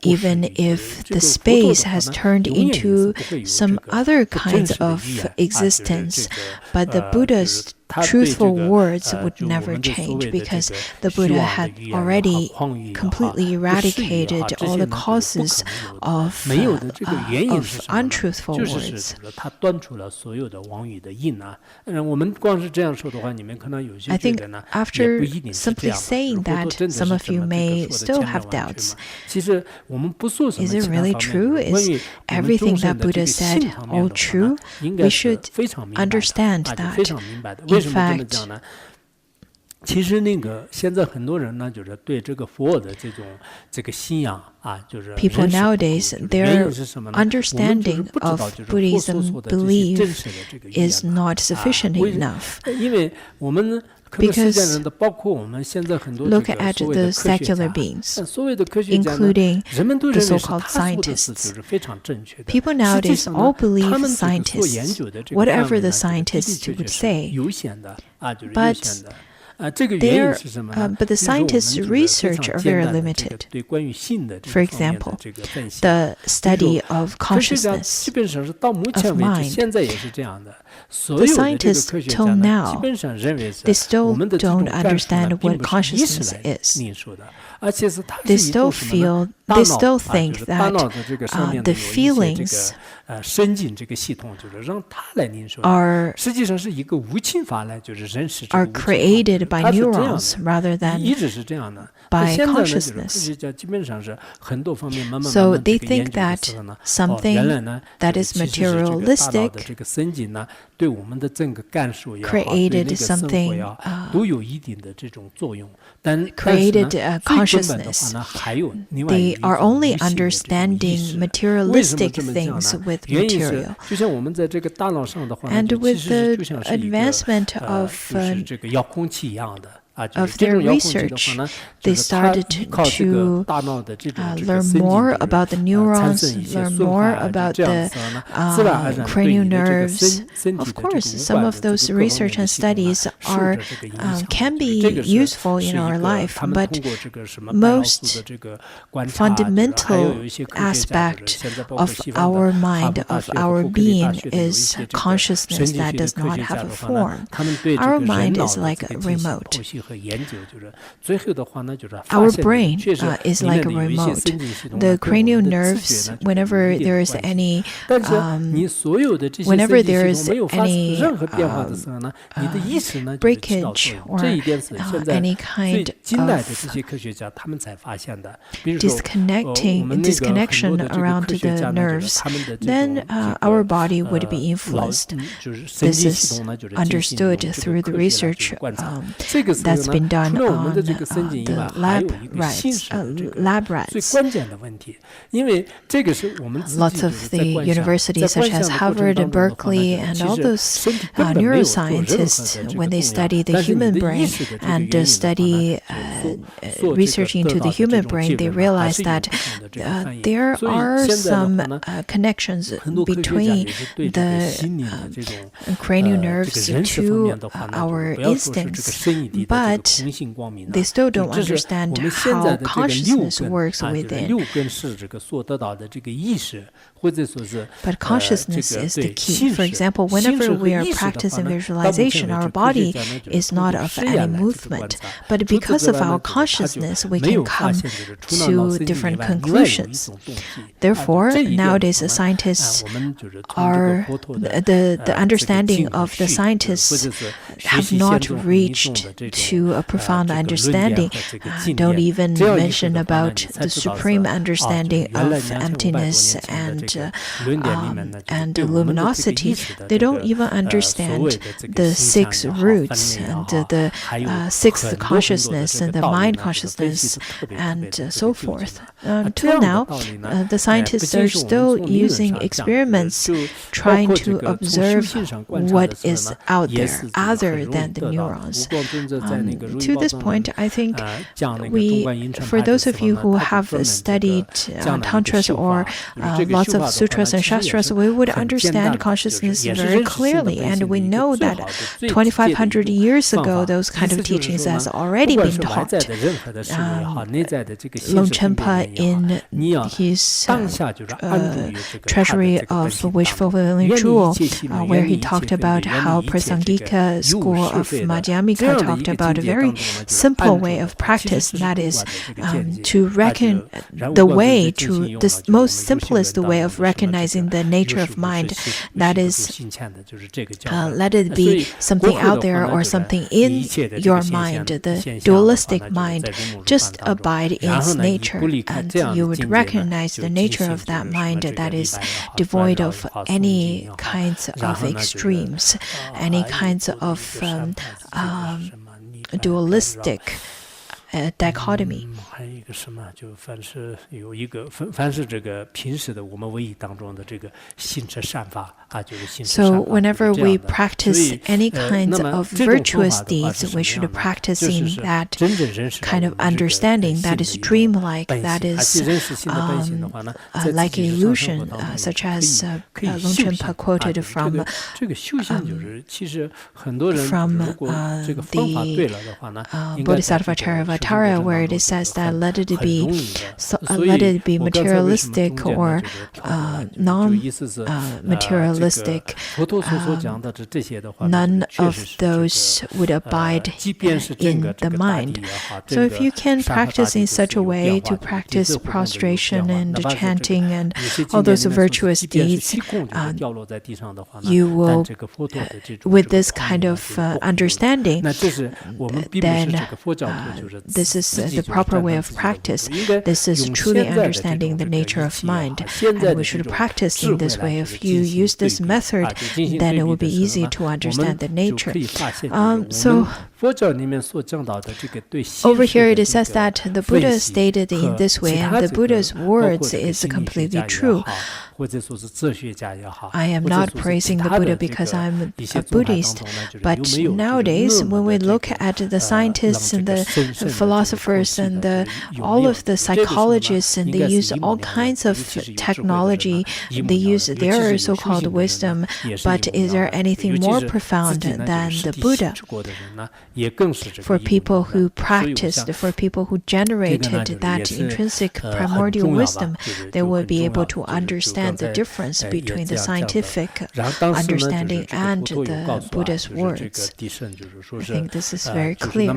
even if the space has turned into some other kinds of existence, but the Buddha's truthful words would never change because the Buddha had already completely eradicated all the causes of untruthful words. I think after simply saying that, some of you may still have doubts. Is it really true? Is everything that Buddha said all true? We should understand that. In fact, 其实那个现在很多人呢，就是对这个佛的这个信仰啊，就是 people nowadays, their understanding of Buddhism belief is not sufficient enough. 因为我们 Because look at the secular beings, including the so-called scientists. People nowadays all believe scientists, whatever the scientists would say. But the scientists' research are very limited. For example, the study of consciousness, of mind. The scientists till now, they still don't understand what consciousness is. They still think that the feelings are created by neurons rather than by consciousness. So they think that something that is materialistic created something, created consciousness. They are only understanding materialistic things with material. And with the advancement of their research, they started to learn more about the neurons, learn more about the cranial nerves. Of course, some of those research and studies can be useful in our life, but most fundamental aspect of our mind, of our being, is consciousness that does not have a form. Our mind is like a remote. Our brain is like a remote. The cranial nerves, whenever there is any breakage or any kind of disconnection around the nerves, then our body would be influenced. This is understood through the research that's been done on the lab rats. Lots of the universities such as Harvard and Berkeley and all those neuroscientists, when they study the human brain and study research into the human brain, they realize that there are some connections between the cranial nerves to our instincts. But but they still don't understand how consciousness works within. But consciousness is the key. For example, whenever we are practicing visualization, our body is not of any movement. But because of our consciousness, we can come to different conclusions. Therefore, nowadays, scientists are, the understanding of the scientists have not reached to a profound understanding. Don't even mention about the supreme understanding of emptiness and luminosity. They don't even understand the 6 roots and the 6th consciousness and the mind consciousness and so forth. Until now, the scientists are still using experiments trying to observe what is out there other than the neurons. To this point, I think for those of you who have studied tantras or lots of sutras and shastras, we would understand consciousness very clearly, and we know that 2,500 years ago, those kind of teachings has already been taught. Longchenpa, in his Treasury of Wish Fulfilling Jewel, where he talked about how Prasangika school of Madhyamika talked about a very simple way of practice, that is to reckon the way to the most simplest way of recognizing the nature of mind, that is let it be something out there or something in your mind, the dualistic mind, just abide in its nature, and you would recognize the nature of that mind that is devoid of any kinds of extremes, any kinds of dualistic dichotomy. So whenever we practice any kinds of virtuous deeds, we should practice in that kind of understanding that is dreamlike, that is like an illusion, such as Longchenpa quoted from the Bodhisattva Charivatara, where it says that let it be materialistic or non-materialistic. None of those would abide in the mind. So if you can practice in such a way to practice prostration and chanting and all those virtuous deeds, you will, with this kind of understanding, then this is the proper way of practice. This is truly understanding the nature of mind, and we should practice in this way. If you use this method, then it will be easy to understand the nature. So over here it says that the Buddha stated in this way, and the Buddha's words is completely true. I am not praising the Buddha because I'm a Buddhist, but nowadays when we look at the scientists and the philosophers and all of the psychologists, and they use all kinds of technology, they use their so-called wisdom, but is there anything more profound than the Buddha? For people who practiced, for people who generated that intrinsic primordial wisdom, they will be able to understand the difference between the scientific understanding and the Buddha's words. I think this is very clear.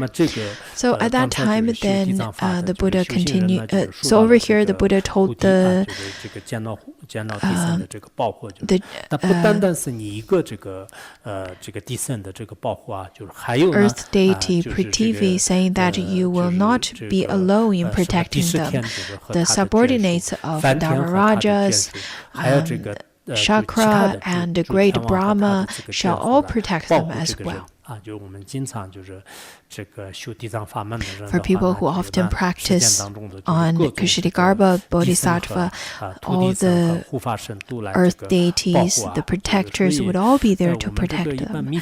So at that time, then the Buddha continued. So over here, the Buddha told the earth deity Prithvi, saying that you will not be alone in protecting them. The subordinates of Dharmarajas, Chakra, and the great Brahma shall all protect them as well. For people who often practice on Ksitigarbha, Bodhisattva, all the earth deities, the protectors would all be there to protect them. In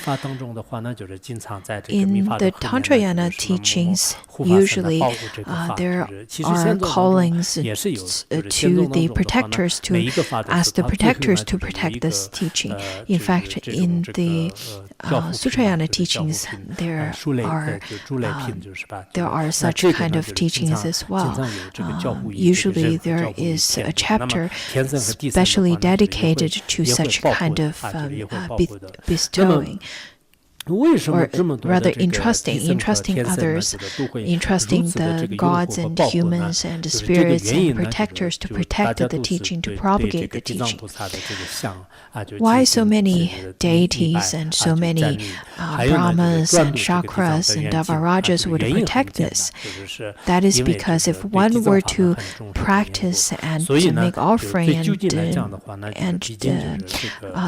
the Tantrayana teachings, usually there are callings to the protectors to ask the protectors to protect this teaching. In fact, in the Sutrayana teachings, there are such kind of teachings as well. Usually there is a chapter specially dedicated to such kind of bestowing. Or rather entrusting others, entrusting the gods and humans and spirits and protectors to protect the teaching, to propagate the teaching. Why so many deities and so many Brahmas and Chakras and Devarajas would protect this? That is because if one were to practice and to make offering and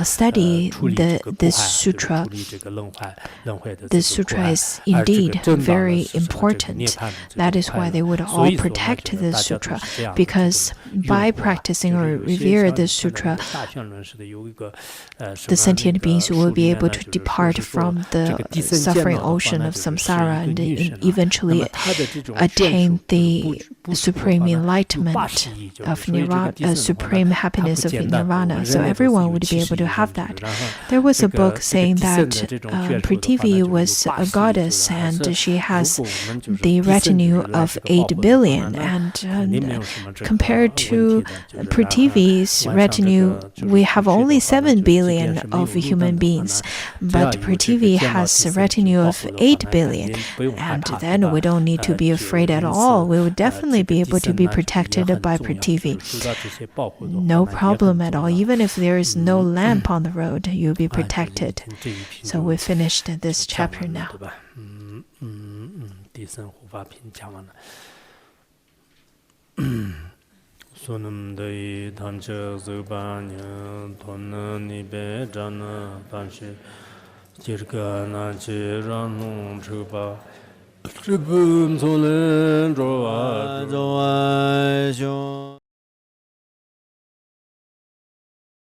study this sutra, this sutra is indeed very important. That is why they would all protect this sutra, because by practicing or revere this sutra, the sentient beings will be able to depart from the suffering ocean of samsara and eventually attain the supreme enlightenment of nirvana, supreme happiness of nirvana. So everyone would be able to have that. There was a book saying that Prithivi was a goddess and she has the retinue of 8 billion. And compared to Prithivi's retinue, we have only 7 billion of human beings. But Prithivi has a retinue of 8 billion. And then we don't need to be afraid at all. We would definitely be able to be protected by Prithivi. No problem at all. Even if there is no lamp on the road, you'll be protected. So we finished this chapter now. Sunum dei tanche zubanya tonna ni be jana panche jirga na che ranu chuba chibum solen joa joa